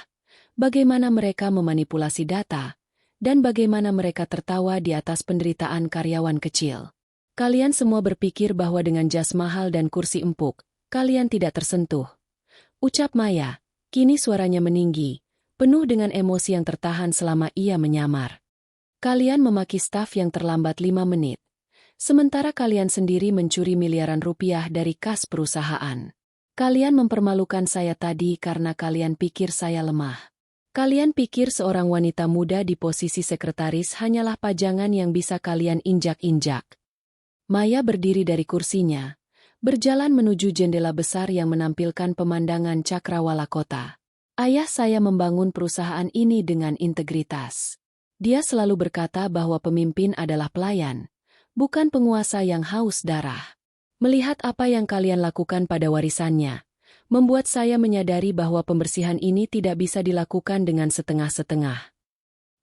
bagaimana mereka memanipulasi data, dan bagaimana mereka tertawa di atas penderitaan karyawan kecil. "Kalian semua berpikir bahwa dengan jas mahal dan kursi empuk, kalian tidak tersentuh," ucap Maya. Kini suaranya meninggi, penuh dengan emosi yang tertahan selama ia menyamar. "Kalian memaki staf yang terlambat 5 menit. Sementara kalian sendiri mencuri miliaran rupiah dari kas perusahaan. Kalian mempermalukan saya tadi karena kalian pikir saya lemah. Kalian pikir seorang wanita muda di posisi sekretaris hanyalah pajangan yang bisa kalian injak-injak. Maya berdiri dari kursinya, berjalan menuju jendela besar yang menampilkan pemandangan cakrawala kota. Ayah saya membangun perusahaan ini dengan integritas. Dia selalu berkata bahwa pemimpin adalah pelayan, bukan penguasa yang haus darah. Melihat apa yang kalian lakukan pada warisannya, membuat saya menyadari bahwa pembersihan ini tidak bisa dilakukan dengan setengah-setengah.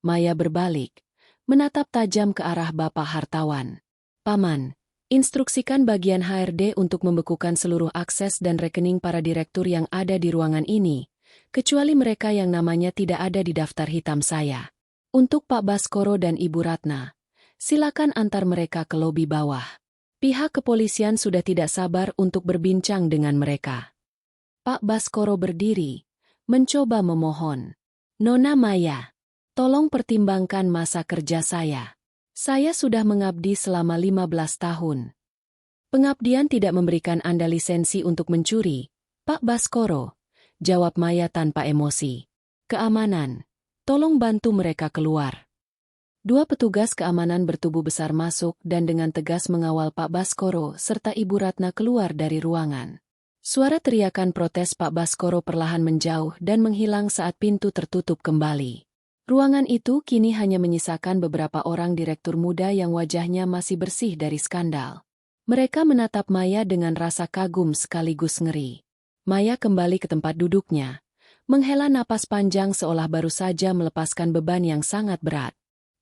Maya berbalik, menatap tajam ke arah Bapak Hartawan. Paman, instruksikan bagian HRD untuk membekukan seluruh akses dan rekening para direktur yang ada di ruangan ini, kecuali mereka yang namanya tidak ada di daftar hitam saya. Untuk Pak Baskoro dan Ibu Ratna, silakan antar mereka ke lobi bawah. Pihak kepolisian sudah tidak sabar untuk berbincang dengan mereka. Pak Baskoro berdiri, mencoba memohon. Nona Maya, tolong pertimbangkan masa kerja saya. Saya sudah mengabdi selama 15 tahun. Pengabdian tidak memberikan Anda lisensi untuk mencuri, Pak Baskoro, jawab Maya tanpa emosi. Keamanan, tolong bantu mereka keluar. Dua petugas keamanan bertubuh besar masuk dan dengan tegas mengawal Pak Baskoro serta Ibu Ratna keluar dari ruangan. Suara teriakan protes Pak Baskoro perlahan menjauh dan menghilang saat pintu tertutup kembali. Ruangan itu kini hanya menyisakan beberapa orang direktur muda yang wajahnya masih bersih dari skandal. Mereka menatap Maya dengan rasa kagum sekaligus ngeri. Maya kembali ke tempat duduknya, menghela napas panjang seolah baru saja melepaskan beban yang sangat berat.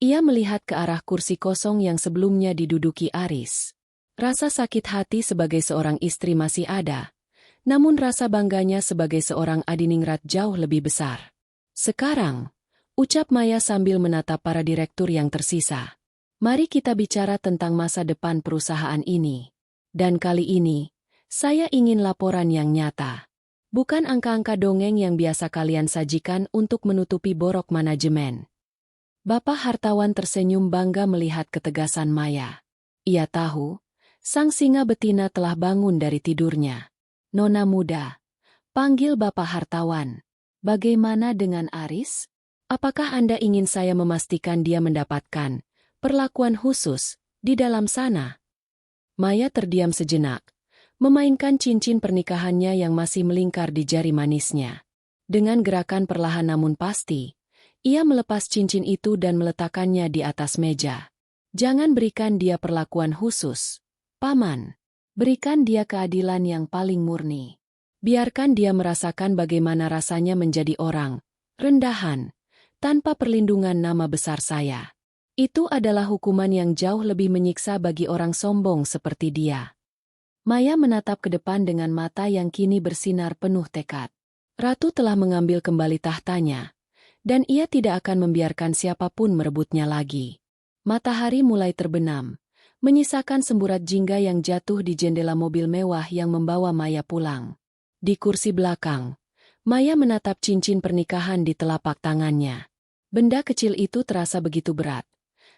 Ia melihat ke arah kursi kosong yang sebelumnya diduduki Aris. Rasa sakit hati sebagai seorang istri masih ada. Namun rasa bangganya sebagai seorang adiningrat jauh lebih besar. Sekarang, ucap Maya sambil menatap para direktur yang tersisa. Mari kita bicara tentang masa depan perusahaan ini. Dan kali ini, saya ingin laporan yang nyata. Bukan angka-angka dongeng yang biasa kalian sajikan untuk menutupi borok manajemen. Bapak Hartawan tersenyum bangga melihat ketegasan Maya. Ia tahu, sang singa betina telah bangun dari tidurnya. Nona muda, panggil Bapak Hartawan. Bagaimana dengan Aris? Apakah Anda ingin saya memastikan dia mendapatkan perlakuan khusus di dalam sana? Maya terdiam sejenak, memainkan cincin pernikahannya yang masih melingkar di jari manisnya. Dengan gerakan perlahan namun pasti, ia melepas cincin itu dan meletakkannya di atas meja. Jangan berikan dia perlakuan khusus, Paman. Berikan dia keadilan yang paling murni. Biarkan dia merasakan bagaimana rasanya menjadi orang rendahan, tanpa perlindungan nama besar saya. Itu adalah hukuman yang jauh lebih menyiksa bagi orang sombong seperti dia. Maya menatap ke depan dengan mata yang kini bersinar penuh tekad. Ratu telah mengambil kembali tahtanya, dan ia tidak akan membiarkan siapapun merebutnya lagi. Matahari mulai terbenam, menyisakan semburat jingga yang jatuh di jendela mobil mewah yang membawa Maya pulang. Di kursi belakang, Maya menatap cincin pernikahan di telapak tangannya. Benda kecil itu terasa begitu berat,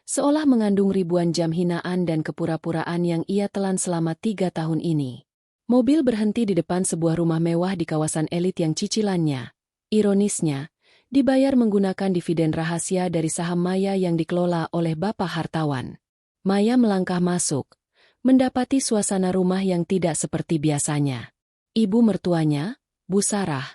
seolah mengandung ribuan jam hinaan dan kepura-puraan yang ia telan selama 3 tahun ini. Mobil berhenti di depan sebuah rumah mewah di kawasan elit yang cicilannya, ironisnya, dibayar menggunakan dividen rahasia dari saham Maya yang dikelola oleh Bapak Hartawan. Maya melangkah masuk, mendapati suasana rumah yang tidak seperti biasanya. Ibu mertuanya, Bu Sarah,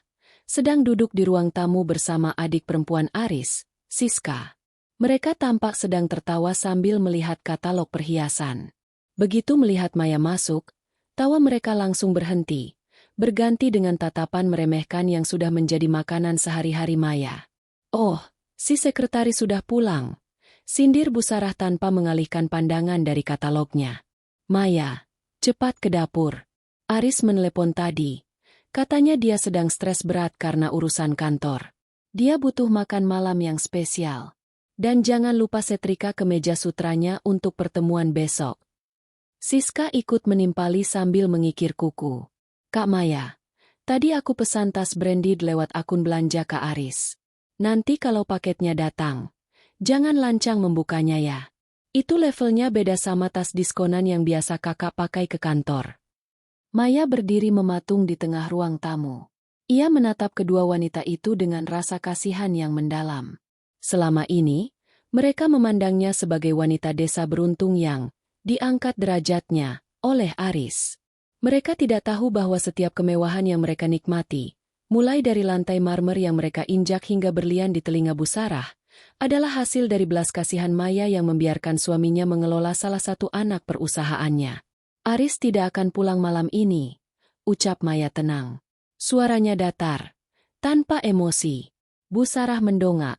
sedang duduk di ruang tamu bersama adik perempuan Aris, Siska. Mereka tampak sedang tertawa sambil melihat katalog perhiasan. Begitu melihat Maya masuk, tawa mereka langsung berhenti, berganti dengan tatapan meremehkan yang sudah menjadi makanan sehari-hari Maya. Oh, si sekretaris sudah pulang. Sindir Bu Sarah tanpa mengalihkan pandangan dari katalognya. Maya, cepat ke dapur. Aris menelepon tadi. Katanya dia sedang stres berat karena urusan kantor. Dia butuh makan malam yang spesial. Dan jangan lupa setrika kemeja sutranya untuk pertemuan besok. Siska ikut menimpali sambil mengikir kuku. Kak Maya, tadi aku pesan tas branded lewat akun belanja Kak Aris. Nanti kalau paketnya datang, jangan lancang membukanya ya. Itu levelnya beda sama tas diskonan yang biasa kakak pakai ke kantor. Maya berdiri mematung di tengah ruang tamu. Ia menatap kedua wanita itu dengan rasa kasihan yang mendalam. Selama ini, mereka memandangnya sebagai wanita desa beruntung yang diangkat derajatnya oleh Aris. Mereka tidak tahu bahwa setiap kemewahan yang mereka nikmati, mulai dari lantai marmer yang mereka injak hingga berlian di telinga Bu Sarah, adalah hasil dari belas kasihan Maya yang membiarkan suaminya mengelola salah satu anak perusahaannya. Aris tidak akan pulang malam ini, ucap Maya tenang. Suaranya datar, tanpa emosi. Bu Sarah mendongak,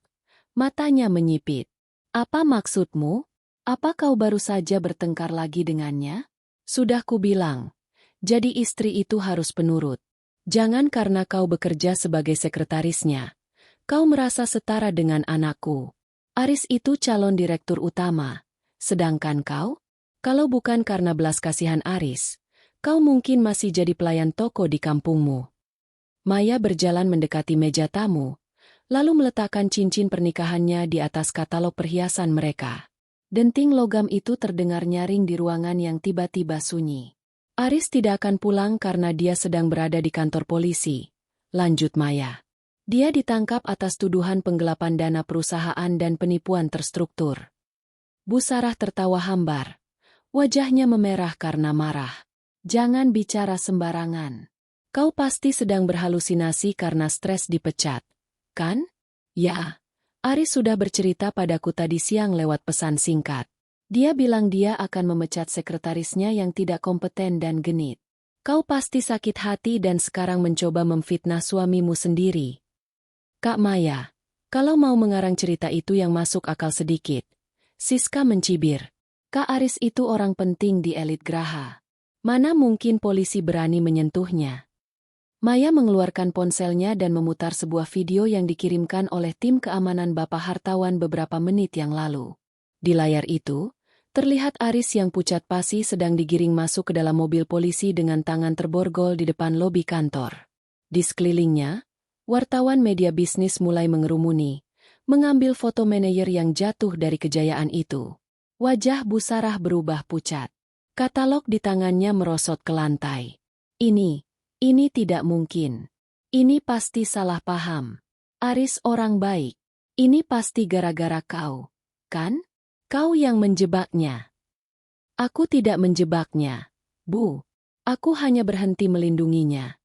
matanya menyipit. Apa maksudmu? Apa kau baru saja bertengkar lagi dengannya? Sudah kubilang, jadi istri itu harus penurut. Jangan karena kau bekerja sebagai sekretarisnya. Kau merasa setara dengan anakku. Aris itu calon direktur utama. Sedangkan kau? Kalau bukan karena belas kasihan Aris, kau mungkin masih jadi pelayan toko di kampungmu. Maya berjalan mendekati meja tamu, lalu meletakkan cincin pernikahannya di atas katalog perhiasan mereka. Denting logam itu terdengar nyaring di ruangan yang tiba-tiba sunyi. Aris tidak akan pulang karena dia sedang berada di kantor polisi, lanjut Maya. Dia ditangkap atas tuduhan penggelapan dana perusahaan dan penipuan terstruktur. Bu Sarah tertawa hambar. Wajahnya memerah karena marah. Jangan bicara sembarangan. Kau pasti sedang berhalusinasi karena stres dipecat, kan? Ya. Aris sudah bercerita padaku tadi siang lewat pesan singkat. Dia bilang dia akan memecat sekretarisnya yang tidak kompeten dan genit. Kau pasti sakit hati dan sekarang mencoba memfitnah suamimu sendiri. Kak Maya, kalau mau mengarang cerita itu yang masuk akal sedikit. Siska mencibir. Kak Aris itu orang penting di elit Graha. Mana mungkin polisi berani menyentuhnya? Maya mengeluarkan ponselnya dan memutar sebuah video yang dikirimkan oleh tim keamanan Bapak Hartawan beberapa menit yang lalu. Di layar itu, terlihat Aris yang pucat pasi sedang digiring masuk ke dalam mobil polisi dengan tangan terborgol di depan lobi kantor. Di sekelilingnya, wartawan media bisnis mulai mengerumuni, mengambil foto manajer yang jatuh dari kejayaan itu. Wajah Bu Sarah berubah pucat. Katalog di tangannya merosot ke lantai. Ini tidak mungkin. Ini pasti salah paham. Aris orang baik. Ini pasti gara-gara kau, kan? Kau yang menjebaknya. Aku tidak menjebaknya, Bu. Aku hanya berhenti melindunginya.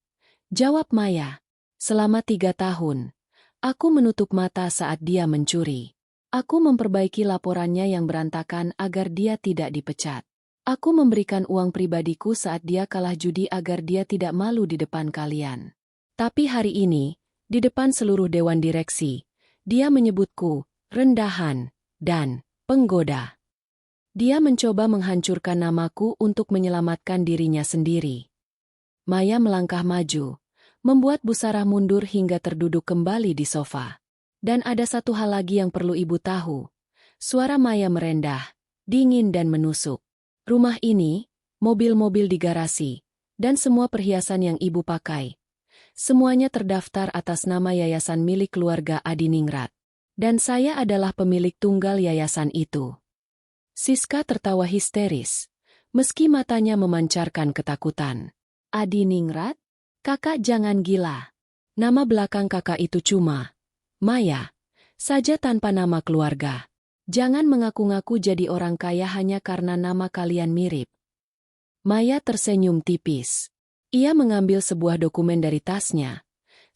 Jawab Maya. Selama 3 tahun, aku menutup mata saat dia mencuri. Aku memperbaiki laporannya yang berantakan agar dia tidak dipecat. Aku memberikan uang pribadiku saat dia kalah judi agar dia tidak malu di depan kalian. Tapi hari ini, di depan seluruh dewan direksi, dia menyebutku rendahan dan penggoda. Dia mencoba menghancurkan namaku untuk menyelamatkan dirinya sendiri. Maya melangkah maju, membuat Bu Sarah mundur hingga terduduk kembali di sofa. Dan ada satu hal lagi yang perlu ibu tahu. Suara Maya merendah, dingin dan menusuk. Rumah ini, mobil-mobil di garasi, dan semua perhiasan yang ibu pakai. Semuanya terdaftar atas nama yayasan milik keluarga Adiningrat. Dan saya adalah pemilik tunggal yayasan itu. Siska tertawa histeris, meski matanya memancarkan ketakutan. Adiningrat? Kakak jangan gila. Nama belakang kakak itu cuma Maya, saja tanpa nama keluarga. Jangan mengaku-ngaku jadi orang kaya hanya karena nama kalian mirip. Maya tersenyum tipis. Ia mengambil sebuah dokumen dari tasnya,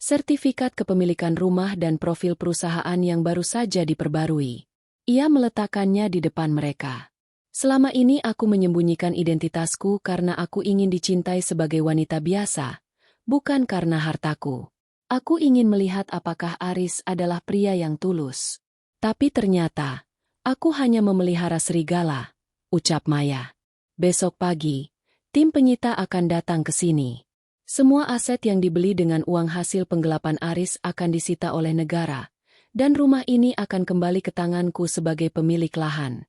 sertifikat kepemilikan rumah dan profil perusahaan yang baru saja diperbarui. Ia meletakkannya di depan mereka. Selama ini aku menyembunyikan identitasku karena aku ingin dicintai sebagai wanita biasa, bukan karena hartaku. Aku ingin melihat apakah Aris adalah pria yang tulus. Tapi ternyata, aku hanya memelihara serigala, ucap Maya. Besok pagi, tim penyita akan datang ke sini. Semua aset yang dibeli dengan uang hasil penggelapan Aris akan disita oleh negara, dan rumah ini akan kembali ke tanganku sebagai pemilik lahan.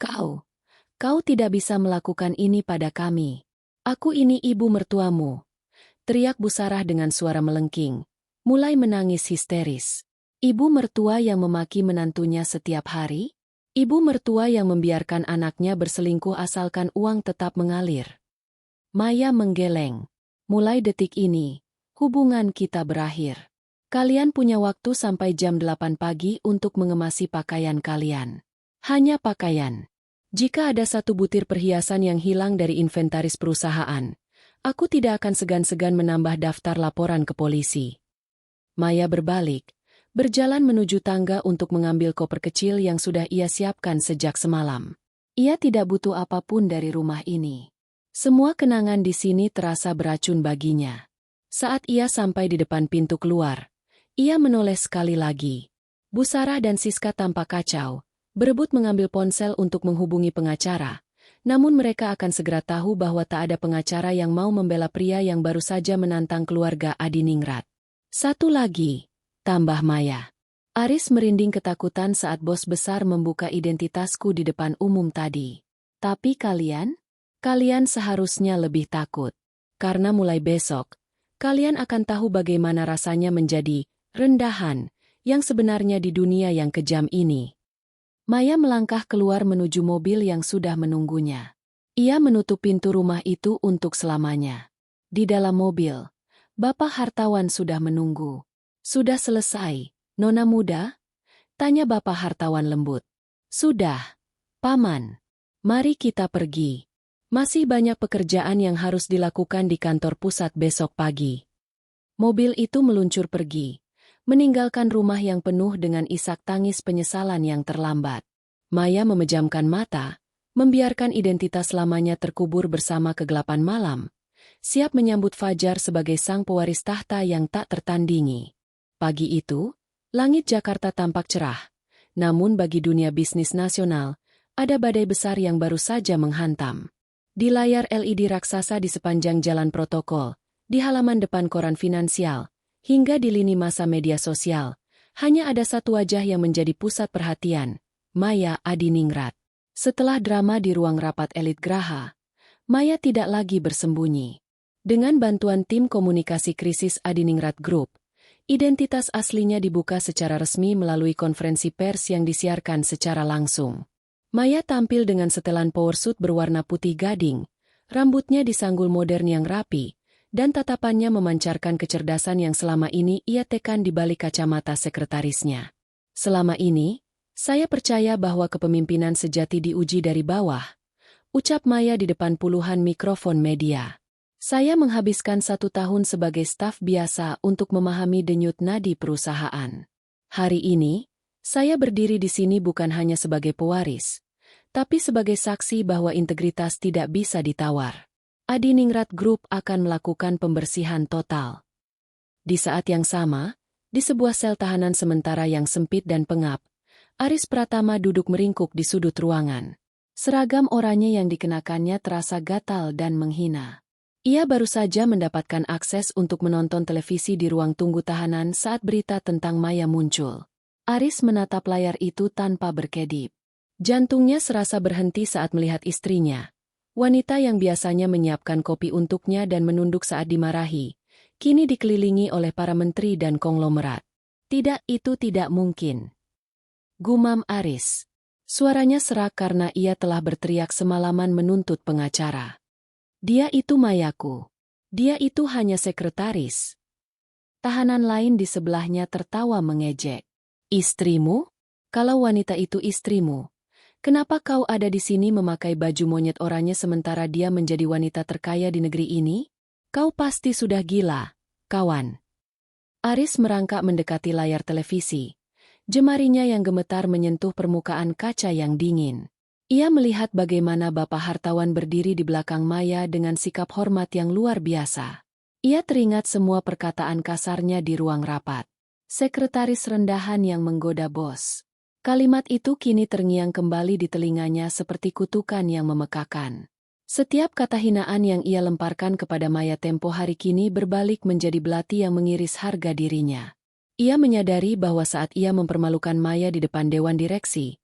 Kau tidak bisa melakukan ini pada kami. Aku ini ibu mertuamu. Teriak Bu Sarah dengan suara melengking, mulai menangis histeris. Ibu mertua yang memaki menantunya setiap hari? Ibu mertua yang membiarkan anaknya berselingkuh asalkan uang tetap mengalir. Maya menggeleng. Mulai detik ini, hubungan kita berakhir. Kalian punya waktu sampai jam 8 pagi untuk mengemasi pakaian kalian. Hanya pakaian. Jika ada satu butir perhiasan yang hilang dari inventaris perusahaan, aku tidak akan segan-segan menambah daftar laporan ke polisi. Maya berbalik, berjalan menuju tangga untuk mengambil koper kecil yang sudah ia siapkan sejak semalam. Ia tidak butuh apapun dari rumah ini. Semua kenangan di sini terasa beracun baginya. Saat ia sampai di depan pintu keluar, ia menoleh sekali lagi. Bu Sarah dan Siska tampak kacau, berebut mengambil ponsel untuk menghubungi pengacara. Namun mereka akan segera tahu bahwa tak ada pengacara yang mau membela pria yang baru saja menantang keluarga Adiningrat. Satu lagi, tambah Maya. Aris merinding ketakutan saat bos besar membuka identitasku di depan umum tadi. Tapi kalian seharusnya lebih takut. Karena mulai besok, kalian akan tahu bagaimana rasanya menjadi rendahan yang sebenarnya di dunia yang kejam ini. Maya melangkah keluar menuju mobil yang sudah menunggunya. Ia menutup pintu rumah itu untuk selamanya. Di dalam mobil, Bapak Hartawan sudah menunggu. Sudah selesai, Nona muda? Tanya Bapak Hartawan lembut. Sudah, Paman. Mari kita pergi. Masih banyak pekerjaan yang harus dilakukan di kantor pusat besok pagi. Mobil itu meluncur pergi, meninggalkan rumah yang penuh dengan isak tangis penyesalan yang terlambat. Maya memejamkan mata, membiarkan identitas lamanya terkubur bersama kegelapan malam, siap menyambut fajar sebagai sang pewaris tahta yang tak tertandingi. Pagi itu, langit Jakarta tampak cerah, namun bagi dunia bisnis nasional, ada badai besar yang baru saja menghantam. Di layar LED raksasa di sepanjang jalan protokol, di halaman depan koran finansial, hingga di lini masa media sosial, hanya ada satu wajah yang menjadi pusat perhatian, Maya Adiningrat. Setelah drama di ruang rapat elit Graha, Maya tidak lagi bersembunyi. Dengan bantuan tim komunikasi krisis Adiningrat Group, identitas aslinya dibuka secara resmi melalui konferensi pers yang disiarkan secara langsung. Maya tampil dengan setelan powersuit berwarna putih gading, rambutnya disanggul modern yang rapi, dan tatapannya memancarkan kecerdasan yang selama ini ia tekan di balik kacamata sekretarisnya. Selama ini, saya percaya bahwa kepemimpinan sejati diuji dari bawah, ucap Maya di depan puluhan mikrofon media. Saya menghabiskan 1 tahun sebagai staf biasa untuk memahami denyut nadi perusahaan. Hari ini, saya berdiri di sini bukan hanya sebagai pewaris, tapi sebagai saksi bahwa integritas tidak bisa ditawar. Adiningrat Group akan melakukan pembersihan total. Di saat yang sama, di sebuah sel tahanan sementara yang sempit dan pengap, Aris Pratama duduk meringkuk di sudut ruangan. Seragam oranye yang dikenakannya terasa gatal dan menghina. Ia baru saja mendapatkan akses untuk menonton televisi di ruang tunggu tahanan saat berita tentang Maya muncul. Aris menatap layar itu tanpa berkedip. Jantungnya serasa berhenti saat melihat istrinya, wanita yang biasanya menyiapkan kopi untuknya dan menunduk saat dimarahi, kini dikelilingi oleh para menteri dan konglomerat. Tidak, itu tidak mungkin. Gumam Aris. Suaranya serak karena ia telah berteriak semalaman menuntut pengacara. Dia itu Mayaku. Dia itu hanya sekretaris. Tahanan lain di sebelahnya tertawa mengejek. Istrimu? Kalau wanita itu istrimu, kenapa kau ada di sini memakai baju monyet oranye sementara dia menjadi wanita terkaya di negeri ini? Kau pasti sudah gila, kawan. Aris merangkak mendekati layar televisi. Jemarinya yang gemetar menyentuh permukaan kaca yang dingin. Ia melihat bagaimana Bapak Hartawan berdiri di belakang Maya dengan sikap hormat yang luar biasa. Ia teringat semua perkataan kasarnya di ruang rapat. Sekretaris rendahan yang menggoda bos. Kalimat itu kini terngiang kembali di telinganya seperti kutukan yang memekakan. Setiap kata hinaan yang ia lemparkan kepada Maya tempo hari kini berbalik menjadi belati yang mengiris harga dirinya. Ia menyadari bahwa saat ia mempermalukan Maya di depan dewan direksi,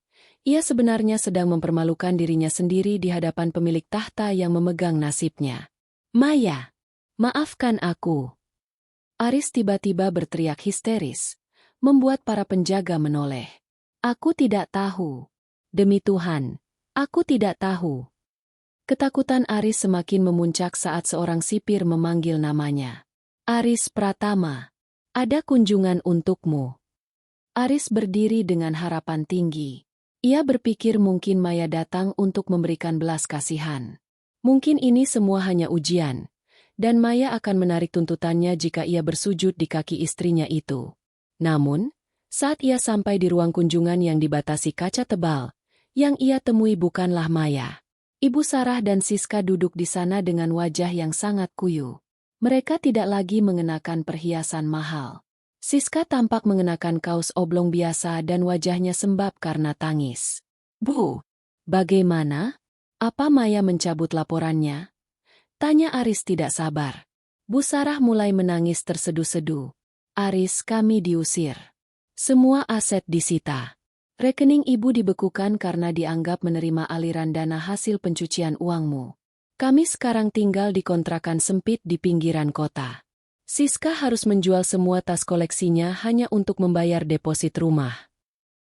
ia sebenarnya sedang mempermalukan dirinya sendiri di hadapan pemilik tahta yang memegang nasibnya. Maya, maafkan aku. Aris tiba-tiba berteriak histeris, membuat para penjaga menoleh. Aku tidak tahu. Demi Tuhan, aku tidak tahu. Ketakutan Aris semakin memuncak saat seorang sipir memanggil namanya. Aris Pratama, ada kunjungan untukmu. Aris berdiri dengan harapan tinggi. Ia berpikir mungkin Maya datang untuk memberikan belas kasihan. Mungkin ini semua hanya ujian, dan Maya akan menarik tuntutannya jika ia bersujud di kaki istrinya itu. Namun, saat ia sampai di ruang kunjungan yang dibatasi kaca tebal, yang ia temui bukanlah Maya. Ibu Sarah dan Siska duduk di sana dengan wajah yang sangat kuyu. Mereka tidak lagi mengenakan perhiasan mahal. Siska tampak mengenakan kaos oblong biasa dan wajahnya sembab karena tangis. Bu, bagaimana? Apa Maya mencabut laporannya? Tanya Aris tidak sabar. Bu Sarah mulai menangis terseduh-seduh. Aris, kami diusir. Semua aset disita. Rekening ibu dibekukan karena dianggap menerima aliran dana hasil pencucian uangmu. Kami sekarang tinggal di kontrakan sempit di pinggiran kota. Siska harus menjual semua tas koleksinya hanya untuk membayar deposit rumah.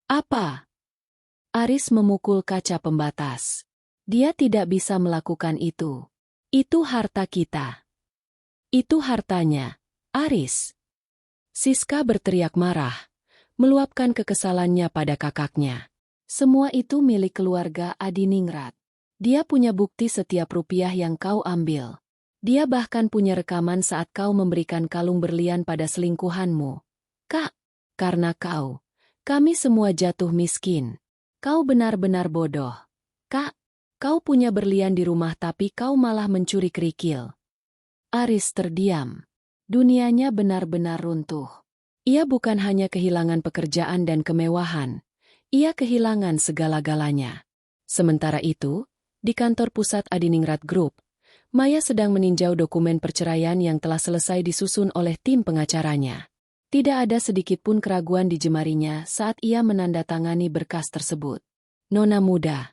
Apa? Aris memukul kaca pembatas. Dia tidak bisa melakukan itu. Itu harta kita. Itu hartanya, Aris. Siska berteriak marah, meluapkan kekesalannya pada kakaknya. Semua itu milik keluarga Adiningrat. Dia punya bukti setiap rupiah yang kau ambil. Dia bahkan punya rekaman saat kau memberikan kalung berlian pada selingkuhanmu. Kak, karena kau, kami semua jatuh miskin. Kau benar-benar bodoh. Kak, kau punya berlian di rumah tapi kau malah mencuri kerikil. Aris terdiam. Dunianya benar-benar runtuh. Ia bukan hanya kehilangan pekerjaan dan kemewahan, ia kehilangan segala-galanya. Sementara itu, di kantor pusat Adiningrat Group, Maya sedang meninjau dokumen perceraian yang telah selesai disusun oleh tim pengacaranya. Tidak ada sedikit pun keraguan di jemarinya saat ia menandatangani berkas tersebut. Nona muda,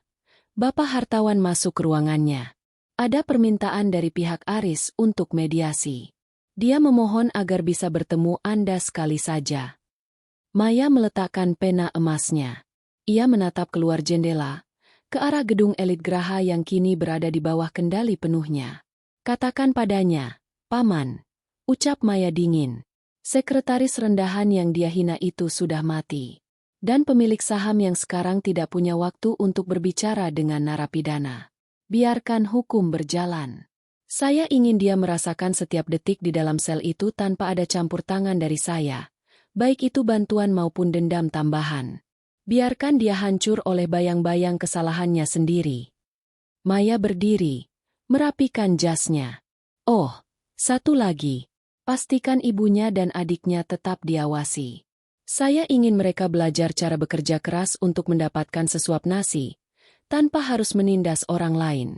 Bapak hartawan masuk ke ruangannya. Ada permintaan dari pihak Aris untuk mediasi. Dia memohon agar bisa bertemu Anda sekali saja. Maya meletakkan pena emasnya. Ia menatap keluar jendela, ke arah gedung elit Graha yang kini berada di bawah kendali penuhnya. Katakan padanya, Paman, ucap Maya dingin. Sekretaris rendahan yang dia hina itu sudah mati. Dan pemilik saham yang sekarang tidak punya waktu untuk berbicara dengan narapidana. Biarkan hukum berjalan. Saya ingin dia merasakan setiap detik di dalam sel itu tanpa ada campur tangan dari saya. Baik itu bantuan maupun dendam tambahan. Biarkan dia hancur oleh bayang-bayang kesalahannya sendiri. Maya berdiri, merapikan jasnya. Oh, satu lagi. Pastikan ibunya dan adiknya tetap diawasi. Saya ingin mereka belajar cara bekerja keras untuk mendapatkan sesuap nasi, tanpa harus menindas orang lain.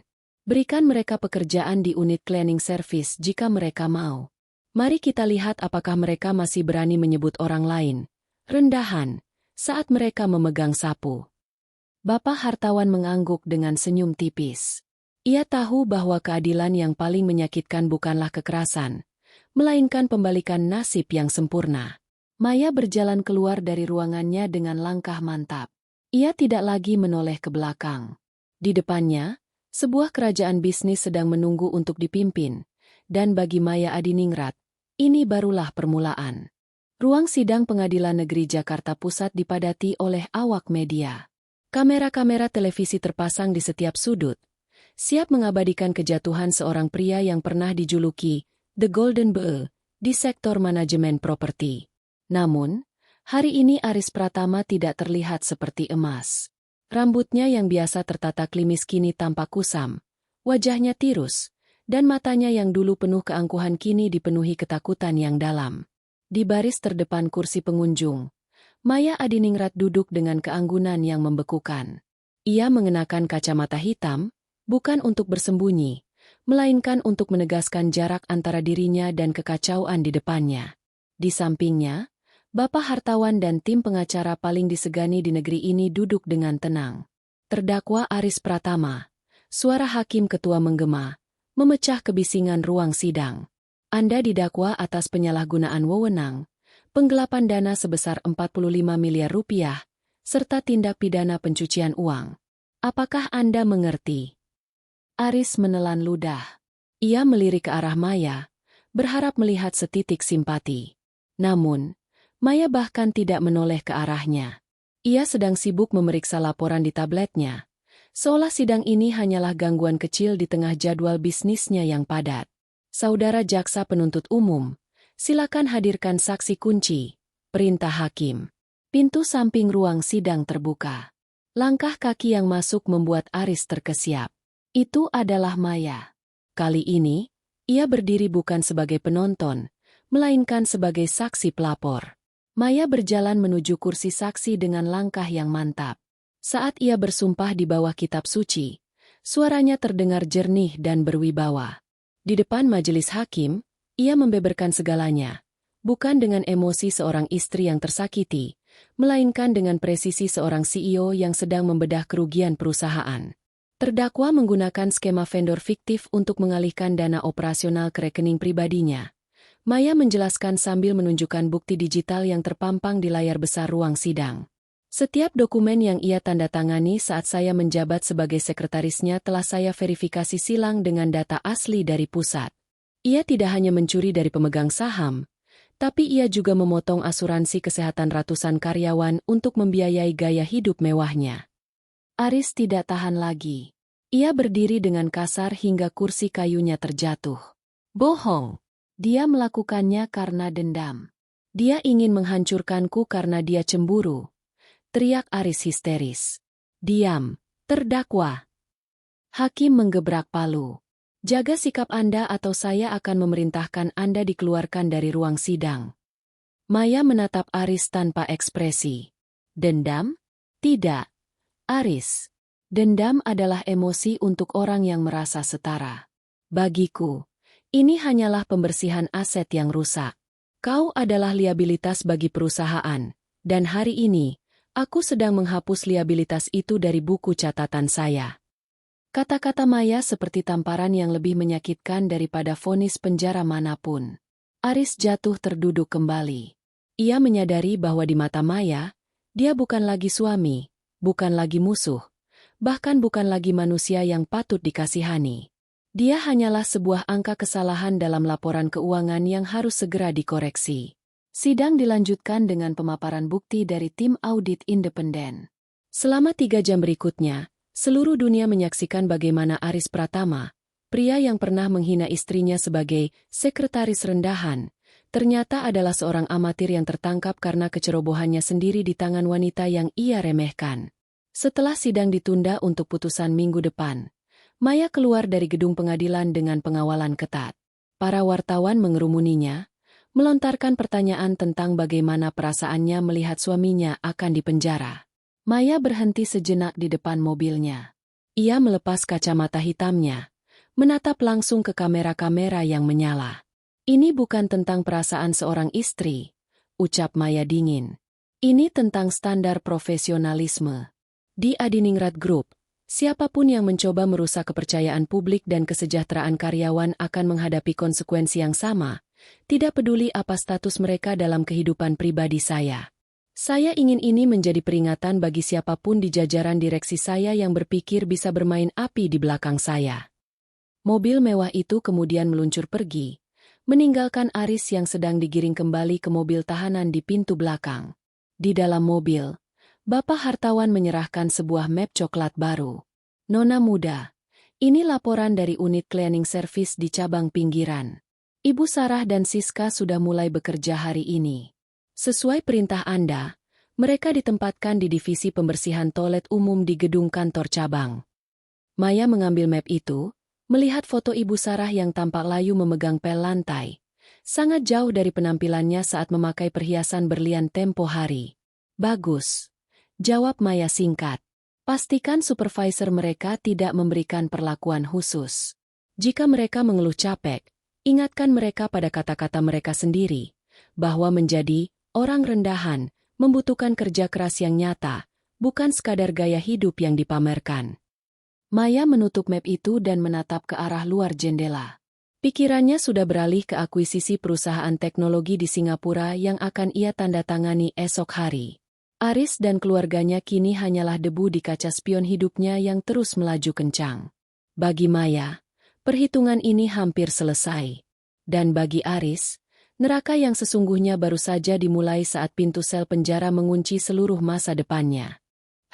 Berikan mereka pekerjaan di unit cleaning service jika mereka mau. Mari kita lihat apakah mereka masih berani menyebut orang lain rendahan saat mereka memegang sapu. Bapak hartawan mengangguk dengan senyum tipis. Ia tahu bahwa keadilan yang paling menyakitkan bukanlah kekerasan, melainkan pembalikan nasib yang sempurna. Maya berjalan keluar dari ruangannya dengan langkah mantap. Ia tidak lagi menoleh ke belakang. Di depannya, sebuah kerajaan bisnis sedang menunggu untuk dipimpin, dan bagi Maya Adiningrat, ini barulah permulaan. Ruang sidang Pengadilan Negeri Jakarta Pusat dipadati oleh awak media. Kamera-kamera televisi terpasang di setiap sudut, siap mengabadikan kejatuhan seorang pria yang pernah dijuluki The Golden Boy di sektor manajemen properti. Namun, hari ini Aris Pratama tidak terlihat seperti emas. Rambutnya yang biasa tertata klimis kini tampak kusam, wajahnya tirus, dan matanya yang dulu penuh keangkuhan kini dipenuhi ketakutan yang dalam. Di baris terdepan kursi pengunjung, Maya Adiningrat duduk dengan keanggunan yang membekukan. Ia mengenakan kacamata hitam, bukan untuk bersembunyi, melainkan untuk menegaskan jarak antara dirinya dan kekacauan di depannya. Di sampingnya, Bapak hartawan dan tim pengacara paling disegani di negeri ini duduk dengan tenang. Terdakwa Aris Pratama, suara hakim ketua menggema, memecah kebisingan ruang sidang. Anda didakwa atas penyalahgunaan wewenang, penggelapan dana sebesar 45 miliar rupiah, serta tindak pidana pencucian uang. Apakah Anda mengerti? Aris menelan ludah. Ia melirik ke arah Maya, berharap melihat setitik simpati. Namun, Maya bahkan tidak menoleh ke arahnya. Ia sedang sibuk memeriksa laporan di tabletnya, seolah sidang ini hanyalah gangguan kecil di tengah jadwal bisnisnya yang padat. Saudara Jaksa Penuntut Umum, silakan hadirkan saksi kunci, perintah hakim. Pintu samping ruang sidang terbuka. Langkah kaki yang masuk membuat Aris terkesiap. Itu adalah Maya. Kali ini, ia berdiri bukan sebagai penonton, melainkan sebagai saksi pelapor. Maya berjalan menuju kursi saksi dengan langkah yang mantap. Saat ia bersumpah di bawah kitab suci, suaranya terdengar jernih dan berwibawa. Di depan majelis hakim, ia membeberkan segalanya, bukan dengan emosi seorang istri yang tersakiti, melainkan dengan presisi seorang CEO yang sedang membedah kerugian perusahaan. Terdakwa menggunakan skema vendor fiktif untuk mengalihkan dana operasional ke rekening pribadinya. Maya menjelaskan sambil menunjukkan bukti digital yang terpampang di layar besar ruang sidang. Setiap dokumen yang ia tanda tangani saat saya menjabat sebagai sekretarisnya telah saya verifikasi silang dengan data asli dari pusat. Ia tidak hanya mencuri dari pemegang saham, tapi ia juga memotong asuransi kesehatan ratusan karyawan untuk membiayai gaya hidup mewahnya. Aris tidak tahan lagi. Ia berdiri dengan kasar hingga kursi kayunya terjatuh. Bohong. Dia melakukannya karena dendam. Dia ingin menghancurkanku karena dia cemburu. Teriak Aris histeris. Diam, terdakwa. Hakim menggebrak palu. Jaga sikap Anda atau saya akan memerintahkan Anda dikeluarkan dari ruang sidang. Maya menatap Aris tanpa ekspresi. Dendam? Tidak. Aris. Dendam adalah emosi untuk orang yang merasa setara. Bagiku, ini hanyalah pembersihan aset yang rusak. Kau adalah liabilitas bagi perusahaan, dan hari ini, aku sedang menghapus liabilitas itu dari buku catatan saya. Kata-kata Maya seperti tamparan yang lebih menyakitkan daripada vonis penjara manapun. Aris jatuh terduduk kembali. Ia menyadari bahwa di mata Maya, dia bukan lagi suami, bukan lagi musuh, bahkan bukan lagi manusia yang patut dikasihani. Dia hanyalah sebuah angka kesalahan dalam laporan keuangan yang harus segera dikoreksi. Sidang dilanjutkan dengan pemaparan bukti dari tim audit independen. Selama 3 jam berikutnya, seluruh dunia menyaksikan bagaimana Aris Pratama, pria yang pernah menghina istrinya sebagai sekretaris rendahan, ternyata adalah seorang amatir yang tertangkap karena kecerobohannya sendiri di tangan wanita yang ia remehkan. Setelah sidang ditunda untuk putusan minggu depan, Maya keluar dari gedung pengadilan dengan pengawalan ketat. Para wartawan mengerumuninya, melontarkan pertanyaan tentang bagaimana perasaannya melihat suaminya akan dipenjara. Maya berhenti sejenak di depan mobilnya. Ia melepas kacamata hitamnya, menatap langsung ke kamera-kamera yang menyala. Ini bukan tentang perasaan seorang istri, ucap Maya dingin. Ini tentang standar profesionalisme. Di Adiningrat Group, siapapun yang mencoba merusak kepercayaan publik dan kesejahteraan karyawan akan menghadapi konsekuensi yang sama, tidak peduli apa status mereka dalam kehidupan pribadi saya. Saya ingin ini menjadi peringatan bagi siapapun di jajaran direksi saya yang berpikir bisa bermain api di belakang saya. Mobil mewah itu kemudian meluncur pergi, meninggalkan Aris yang sedang digiring kembali ke mobil tahanan di pintu belakang. Di dalam mobil, Bapak Hartawan menyerahkan sebuah map coklat baru. Nona muda, ini laporan dari unit cleaning service di cabang pinggiran. Ibu Sarah dan Siska sudah mulai bekerja hari ini. Sesuai perintah Anda, mereka ditempatkan di divisi pembersihan toilet umum di gedung kantor cabang. Maya mengambil map itu, melihat foto Ibu Sarah yang tampak layu memegang pel lantai. Sangat jauh dari penampilannya saat memakai perhiasan berlian tempo hari. Bagus, jawab Maya singkat. Pastikan supervisor mereka tidak memberikan perlakuan khusus. Jika mereka mengeluh capek, ingatkan mereka pada kata-kata mereka sendiri, bahwa menjadi orang rendahan membutuhkan kerja keras yang nyata, bukan sekadar gaya hidup yang dipamerkan. Maya menutup map itu dan menatap ke arah luar jendela. Pikirannya sudah beralih ke akuisisi perusahaan teknologi di Singapura yang akan ia tanda tangani esok hari. Aris dan keluarganya kini hanyalah debu di kaca spion hidupnya yang terus melaju kencang. Bagi Maya, perhitungan ini hampir selesai. Dan bagi Aris, neraka yang sesungguhnya baru saja dimulai saat pintu sel penjara mengunci seluruh masa depannya.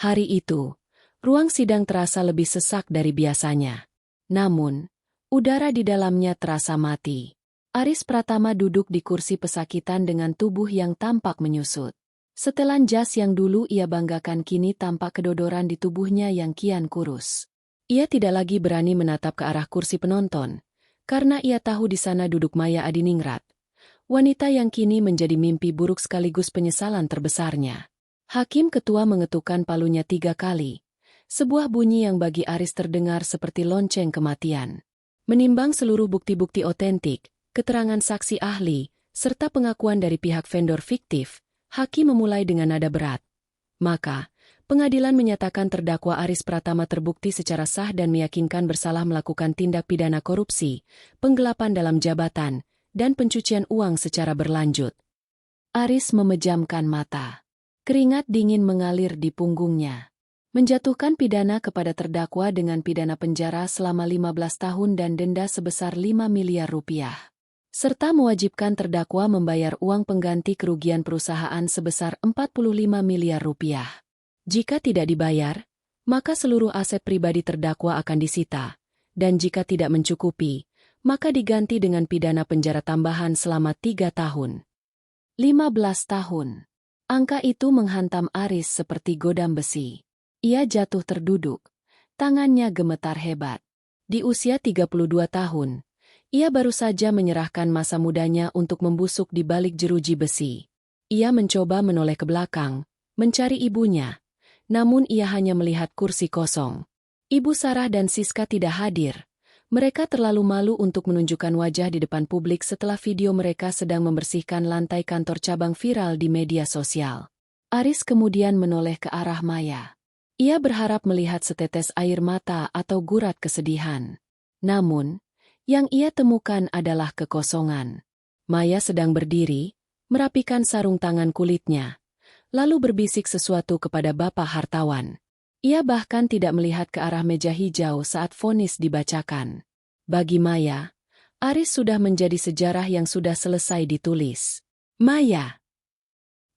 Hari itu, ruang sidang terasa lebih sesak dari biasanya. Namun, udara di dalamnya terasa mati. Aris Pratama duduk di kursi pesakitan dengan tubuh yang tampak menyusut. Setelan jas yang dulu ia banggakan kini tampak kedodoran di tubuhnya yang kian kurus. Ia tidak lagi berani menatap ke arah kursi penonton, karena ia tahu di sana duduk Maya Adiningrat, wanita yang kini menjadi mimpi buruk sekaligus penyesalan terbesarnya. Hakim ketua mengetukkan palunya 3 kali, sebuah bunyi yang bagi Aris terdengar seperti lonceng kematian. Menimbang seluruh bukti-bukti otentik, keterangan saksi ahli, serta pengakuan dari pihak vendor fiktif, Hakim memulai dengan nada berat. Maka, pengadilan menyatakan terdakwa Aris Pratama terbukti secara sah dan meyakinkan bersalah melakukan tindak pidana korupsi, penggelapan dalam jabatan, dan pencucian uang secara berlanjut. Aris memejamkan mata. Keringat dingin mengalir di punggungnya. Menjatuhkan pidana kepada terdakwa dengan pidana penjara selama 15 tahun dan denda sebesar 5 miliar rupiah. Serta mewajibkan terdakwa membayar uang pengganti kerugian perusahaan sebesar 45 miliar rupiah. Jika tidak dibayar, maka seluruh aset pribadi terdakwa akan disita, dan jika tidak mencukupi, maka diganti dengan pidana penjara tambahan selama 3 tahun. 15 tahun. Angka itu menghantam Aris seperti godam besi. Ia jatuh terduduk, tangannya gemetar hebat. Di usia 32 tahun, ia baru saja menyerahkan masa mudanya untuk membusuk di balik jeruji besi. Ia mencoba menoleh ke belakang, mencari ibunya, namun ia hanya melihat kursi kosong. Ibu Sarah dan Siska tidak hadir. Mereka terlalu malu untuk menunjukkan wajah di depan publik setelah video mereka sedang membersihkan lantai kantor cabang viral di media sosial. Aris kemudian menoleh ke arah Maya. Ia berharap melihat setetes air mata atau gurat kesedihan. Namun, yang ia temukan adalah kekosongan. Maya sedang berdiri, merapikan sarung tangan kulitnya, lalu berbisik sesuatu kepada Bapak Hartawan. Ia bahkan tidak melihat ke arah meja hijau saat vonis dibacakan. Bagi Maya, Aris sudah menjadi sejarah yang sudah selesai ditulis. Maya!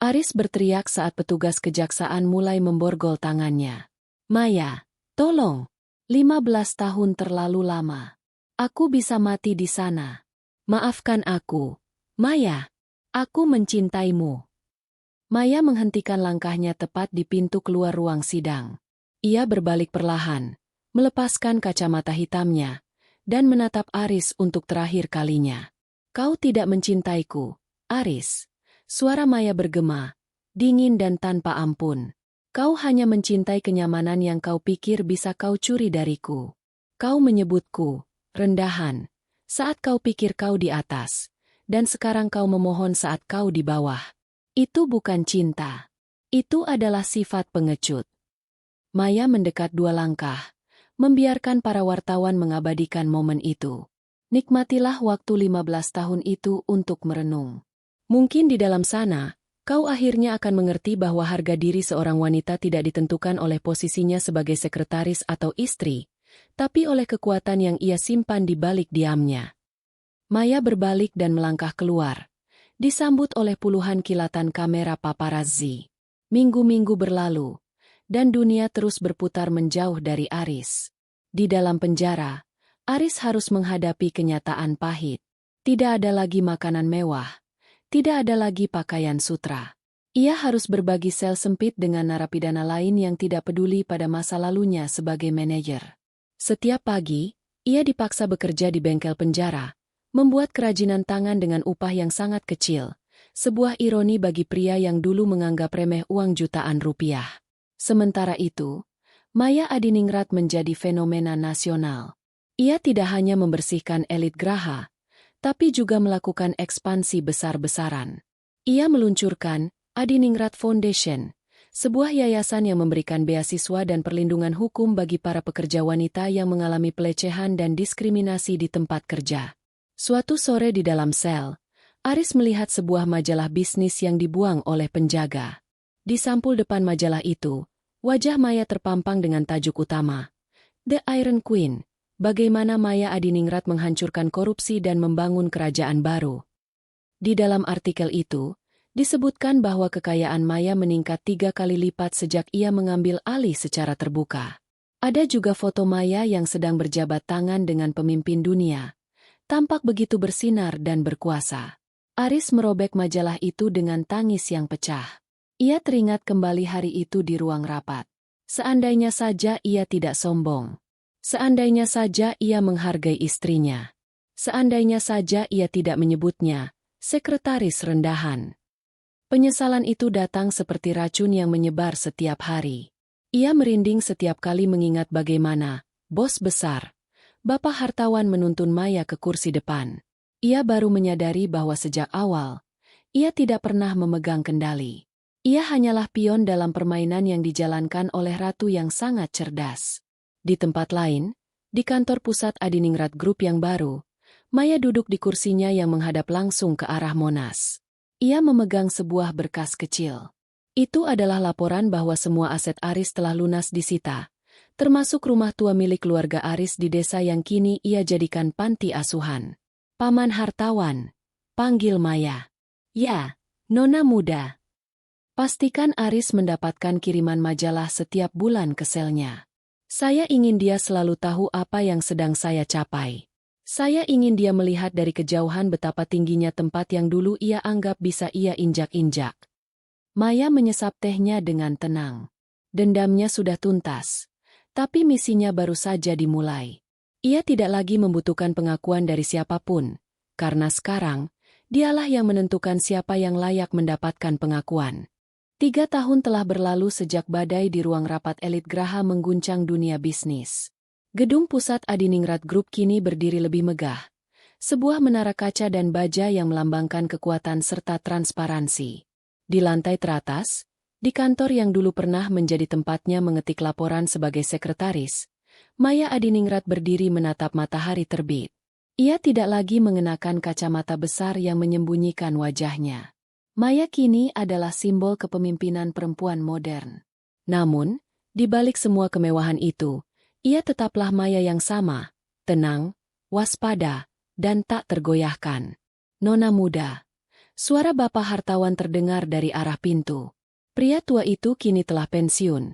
Aris berteriak saat petugas kejaksaan mulai memborgol tangannya. Maya, tolong! 15 tahun terlalu lama. Aku bisa mati di sana. Maafkan aku. Maya, aku mencintaimu. Maya menghentikan langkahnya tepat di pintu keluar ruang sidang. Ia berbalik perlahan, melepaskan kacamata hitamnya, dan menatap Aris untuk terakhir kalinya. Kau tidak mencintaiku, Aris. Suara Maya bergema, dingin dan tanpa ampun. Kau hanya mencintai kenyamanan yang kau pikir bisa kau curi dariku. Kau menyebutku rendahan, saat kau pikir kau di atas, dan sekarang kau memohon saat kau di bawah. Itu bukan cinta. Itu adalah sifat pengecut. Maya mendekat 2 langkah, membiarkan para wartawan mengabadikan momen itu. Nikmatilah waktu 15 tahun itu untuk merenung. Mungkin di dalam sana, kau akhirnya akan mengerti bahwa harga diri seorang wanita tidak ditentukan oleh posisinya sebagai sekretaris atau istri, tapi oleh kekuatan yang ia simpan di balik diamnya. Maya berbalik dan melangkah keluar, disambut oleh puluhan kilatan kamera paparazzi. Minggu-minggu berlalu, dan dunia terus berputar menjauh dari Aris. Di dalam penjara, Aris harus menghadapi kenyataan pahit. Tidak ada lagi makanan mewah, tidak ada lagi pakaian sutra. Ia harus berbagi sel sempit dengan narapidana lain yang tidak peduli pada masa lalunya sebagai manajer. Setiap pagi, ia dipaksa bekerja di bengkel penjara, membuat kerajinan tangan dengan upah yang sangat kecil, sebuah ironi bagi pria yang dulu menganggap remeh uang jutaan rupiah. Sementara itu, Maya Adiningrat menjadi fenomena nasional. Ia tidak hanya membersihkan elit Graha, tapi juga melakukan ekspansi besar-besaran. Ia meluncurkan Adiningrat Foundation, sebuah yayasan yang memberikan beasiswa dan perlindungan hukum bagi para pekerja wanita yang mengalami pelecehan dan diskriminasi di tempat kerja. Suatu sore di dalam sel, Aris melihat sebuah majalah bisnis yang dibuang oleh penjaga. Di sampul depan majalah itu, wajah Maya terpampang dengan tajuk utama, The Iron Queen, bagaimana Maya Adiningrat menghancurkan korupsi dan membangun kerajaan baru. Di dalam artikel itu, disebutkan bahwa kekayaan Maya meningkat 3 kali lipat sejak ia mengambil alih secara terbuka. Ada juga foto Maya yang sedang berjabat tangan dengan pemimpin dunia. Tampak begitu bersinar dan berkuasa. Aris merobek majalah itu dengan tangis yang pecah. Ia teringat kembali hari itu di ruang rapat. Seandainya saja ia tidak sombong. Seandainya saja ia menghargai istrinya. Seandainya saja ia tidak menyebutnya sekretaris rendahan. Penyesalan itu datang seperti racun yang menyebar setiap hari. Ia merinding setiap kali mengingat bagaimana bos besar, Bapak hartawan menuntun Maya ke kursi depan. Ia baru menyadari bahwa sejak awal, ia tidak pernah memegang kendali. Ia hanyalah pion dalam permainan yang dijalankan oleh ratu yang sangat cerdas. Di tempat lain, di kantor pusat Adiningrat Group yang baru, Maya duduk di kursinya yang menghadap langsung ke arah Monas. Ia memegang sebuah berkas kecil. Itu adalah laporan bahwa semua aset Aris telah lunas disita, termasuk rumah tua milik keluarga Aris di desa yang kini ia jadikan panti asuhan. Paman hartawan, panggil Maya. Ya, Nona muda. Pastikan Aris mendapatkan kiriman majalah setiap bulan ke selnya. Saya ingin dia selalu tahu apa yang sedang saya capai. Saya ingin dia melihat dari kejauhan betapa tingginya tempat yang dulu ia anggap bisa ia injak-injak. Maya menyesap tehnya dengan tenang. Dendamnya sudah tuntas. Tapi misinya baru saja dimulai. Ia tidak lagi membutuhkan pengakuan dari siapapun, karena sekarang, dialah yang menentukan siapa yang layak mendapatkan pengakuan. 3 tahun telah berlalu sejak badai di ruang rapat elit Graha mengguncang dunia bisnis. Gedung pusat Adiningrat Group kini berdiri lebih megah. Sebuah menara kaca dan baja yang melambangkan kekuatan serta transparansi. Di lantai teratas, di kantor yang dulu pernah menjadi tempatnya mengetik laporan sebagai sekretaris, Maya Adiningrat berdiri menatap matahari terbit. Ia tidak lagi mengenakan kacamata besar yang menyembunyikan wajahnya. Maya kini adalah simbol kepemimpinan perempuan modern. Namun, di balik semua kemewahan itu, ia tetaplah Maya yang sama, tenang, waspada, dan tak tergoyahkan. Nona muda. Suara bapak hartawan terdengar dari arah pintu. Pria tua itu kini telah pensiun.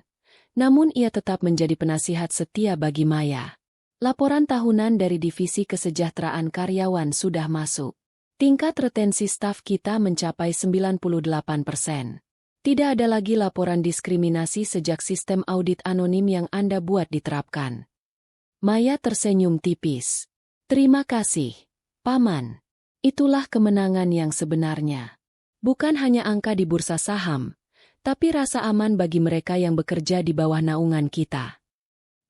Namun ia tetap menjadi penasihat setia bagi Maya. Laporan tahunan dari Divisi Kesejahteraan Karyawan sudah masuk. Tingkat retensi staf kita mencapai 98%. Tidak ada lagi laporan diskriminasi sejak sistem audit anonim yang Anda buat diterapkan. Maya tersenyum tipis. Terima kasih, Paman. Itulah kemenangan yang sebenarnya. Bukan hanya angka di bursa saham, tapi rasa aman bagi mereka yang bekerja di bawah naungan kita.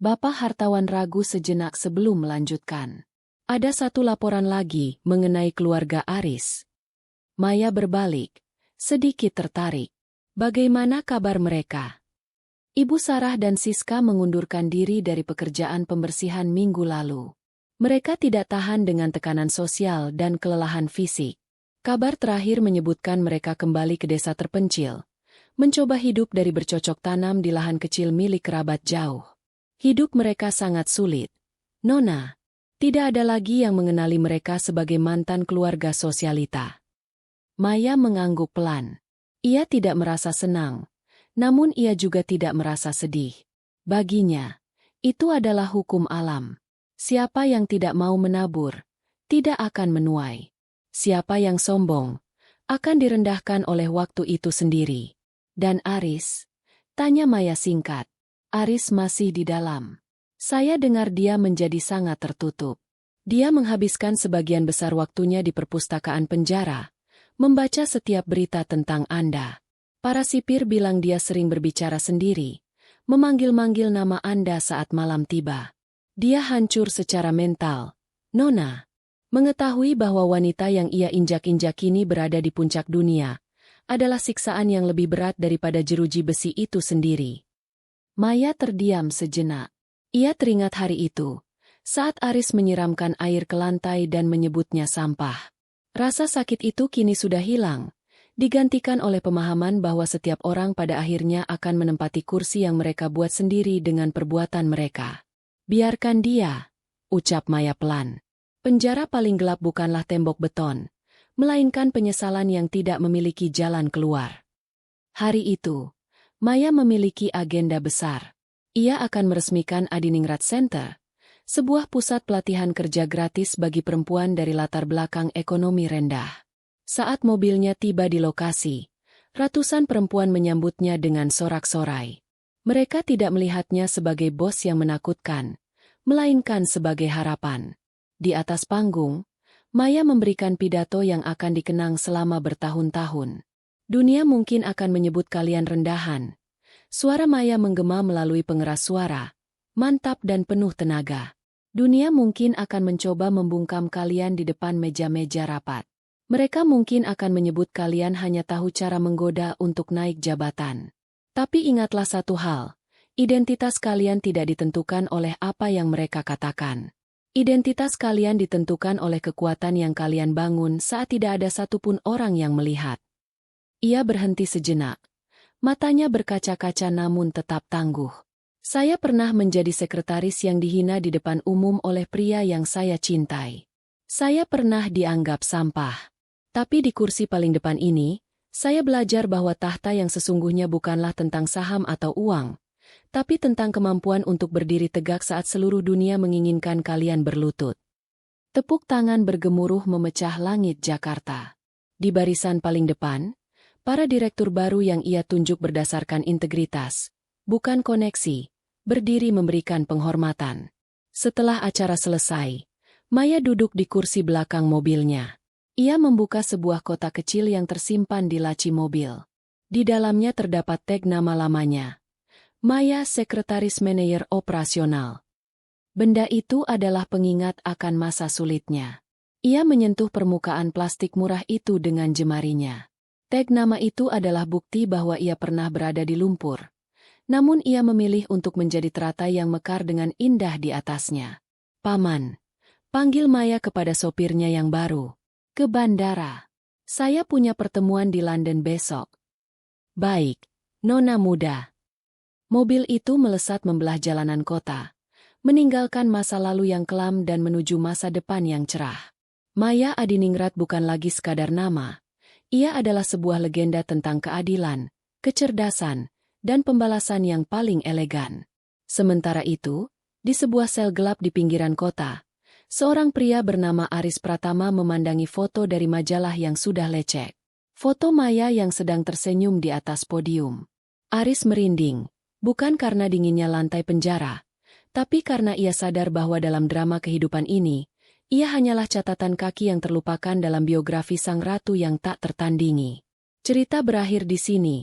Bapak hartawan ragu sejenak sebelum melanjutkan. Ada satu laporan lagi mengenai keluarga Aris. Maya berbalik, sedikit tertarik. Bagaimana kabar mereka? Ibu Sarah dan Siska mengundurkan diri dari pekerjaan pembersihan minggu lalu. Mereka tidak tahan dengan tekanan sosial dan kelelahan fisik. Kabar terakhir menyebutkan mereka kembali ke desa terpencil, mencoba hidup dari bercocok tanam di lahan kecil milik kerabat jauh. Hidup mereka sangat sulit. Nona, tidak ada lagi yang mengenali mereka sebagai mantan keluarga sosialita. Maya mengangguk pelan. Ia tidak merasa senang, namun ia juga tidak merasa sedih. Baginya, itu adalah hukum alam. Siapa yang tidak mau menabur, tidak akan menuai. Siapa yang sombong, akan direndahkan oleh waktu itu sendiri. Dan Aris? Tanya Maya singkat. Aris masih di dalam. Saya dengar dia menjadi sangat tertutup. Dia menghabiskan sebagian besar waktunya di perpustakaan penjara, membaca setiap berita tentang Anda. Para sipir bilang dia sering berbicara sendiri, memanggil-manggil nama Anda saat malam tiba. Dia hancur secara mental. Nona, mengetahui bahwa wanita yang ia injak-injak kini berada di puncak dunia, adalah siksaan yang lebih berat daripada jeruji besi itu sendiri. Maya terdiam sejenak. Ia teringat hari itu, saat Aris menyiramkan air ke lantai dan menyebutnya sampah. Rasa sakit itu kini sudah hilang. digantikan oleh pemahaman bahwa setiap orang pada akhirnya akan menempati kursi yang mereka buat sendiri dengan perbuatan mereka. Biarkan dia, ucap Maya pelan. Penjara paling gelap bukanlah tembok beton, melainkan penyesalan yang tidak memiliki jalan keluar. Hari itu, Maya memiliki agenda besar. Ia akan meresmikan Adiningrat Center, sebuah pusat pelatihan kerja gratis bagi perempuan dari latar belakang ekonomi rendah. Saat mobilnya tiba di lokasi, ratusan perempuan menyambutnya dengan sorak-sorai. Mereka tidak melihatnya sebagai bos yang menakutkan, melainkan sebagai harapan. Di atas panggung, Maya memberikan pidato yang akan dikenang selama bertahun-tahun. Dunia mungkin akan menyebut kalian rendahan. Suara Maya menggema melalui pengeras suara, mantap dan penuh tenaga. Dunia mungkin akan mencoba membungkam kalian di depan meja-meja rapat. Mereka mungkin akan menyebut kalian hanya tahu cara menggoda untuk naik jabatan. Tapi ingatlah satu hal, identitas kalian tidak ditentukan oleh apa yang mereka katakan. Identitas kalian ditentukan oleh kekuatan yang kalian bangun saat tidak ada satupun orang yang melihat. Ia berhenti sejenak. Matanya berkaca-kaca namun tetap tangguh. Saya pernah menjadi sekretaris yang dihina di depan umum oleh pria yang saya cintai. Saya pernah dianggap sampah. Tapi di kursi paling depan ini, saya belajar bahwa tahta yang sesungguhnya bukanlah tentang saham atau uang, tapi tentang kemampuan untuk berdiri tegak saat seluruh dunia menginginkan kalian berlutut. Tepuk tangan bergemuruh memecah langit Jakarta. Di barisan paling depan, para direktur baru yang ia tunjuk berdasarkan integritas, bukan koneksi, berdiri memberikan penghormatan. Setelah acara selesai, Maya duduk di kursi belakang mobilnya. Ia membuka sebuah kotak kecil yang tersimpan di laci mobil. Di dalamnya terdapat tag nama lamanya. Maya, Sekretaris Manajer Operasional. Benda itu adalah pengingat akan masa sulitnya. Ia menyentuh permukaan plastik murah itu dengan jemarinya. Tag nama itu adalah bukti bahwa ia pernah berada di lumpur. Namun ia memilih untuk menjadi teratai yang mekar dengan indah di atasnya. Paman, panggil Maya kepada sopirnya yang baru. Ke bandara. Saya punya pertemuan di London besok. Baik, Nona muda. Mobil itu melesat membelah jalanan kota, meninggalkan masa lalu yang kelam dan menuju masa depan yang cerah. Maya Adiningrat bukan lagi sekadar nama. Ia adalah sebuah legenda tentang keadilan, kecerdasan, dan pembalasan yang paling elegan. Sementara itu, di sebuah sel gelap di pinggiran kota, seorang pria bernama Aris Pratama memandangi foto dari majalah yang sudah lecek. Foto Maya yang sedang tersenyum di atas podium. Aris merinding, bukan karena dinginnya lantai penjara, tapi karena ia sadar bahwa dalam drama kehidupan ini, ia hanyalah catatan kaki yang terlupakan dalam biografi sang ratu yang tak tertandingi. Cerita berakhir di sini,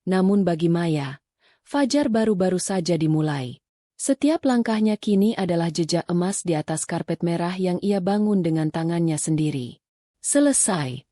namun bagi Maya, fajar baru-baru saja dimulai. Setiap langkahnya kini adalah jejak emas di atas karpet merah yang ia bangun dengan tangannya sendiri. Selesai.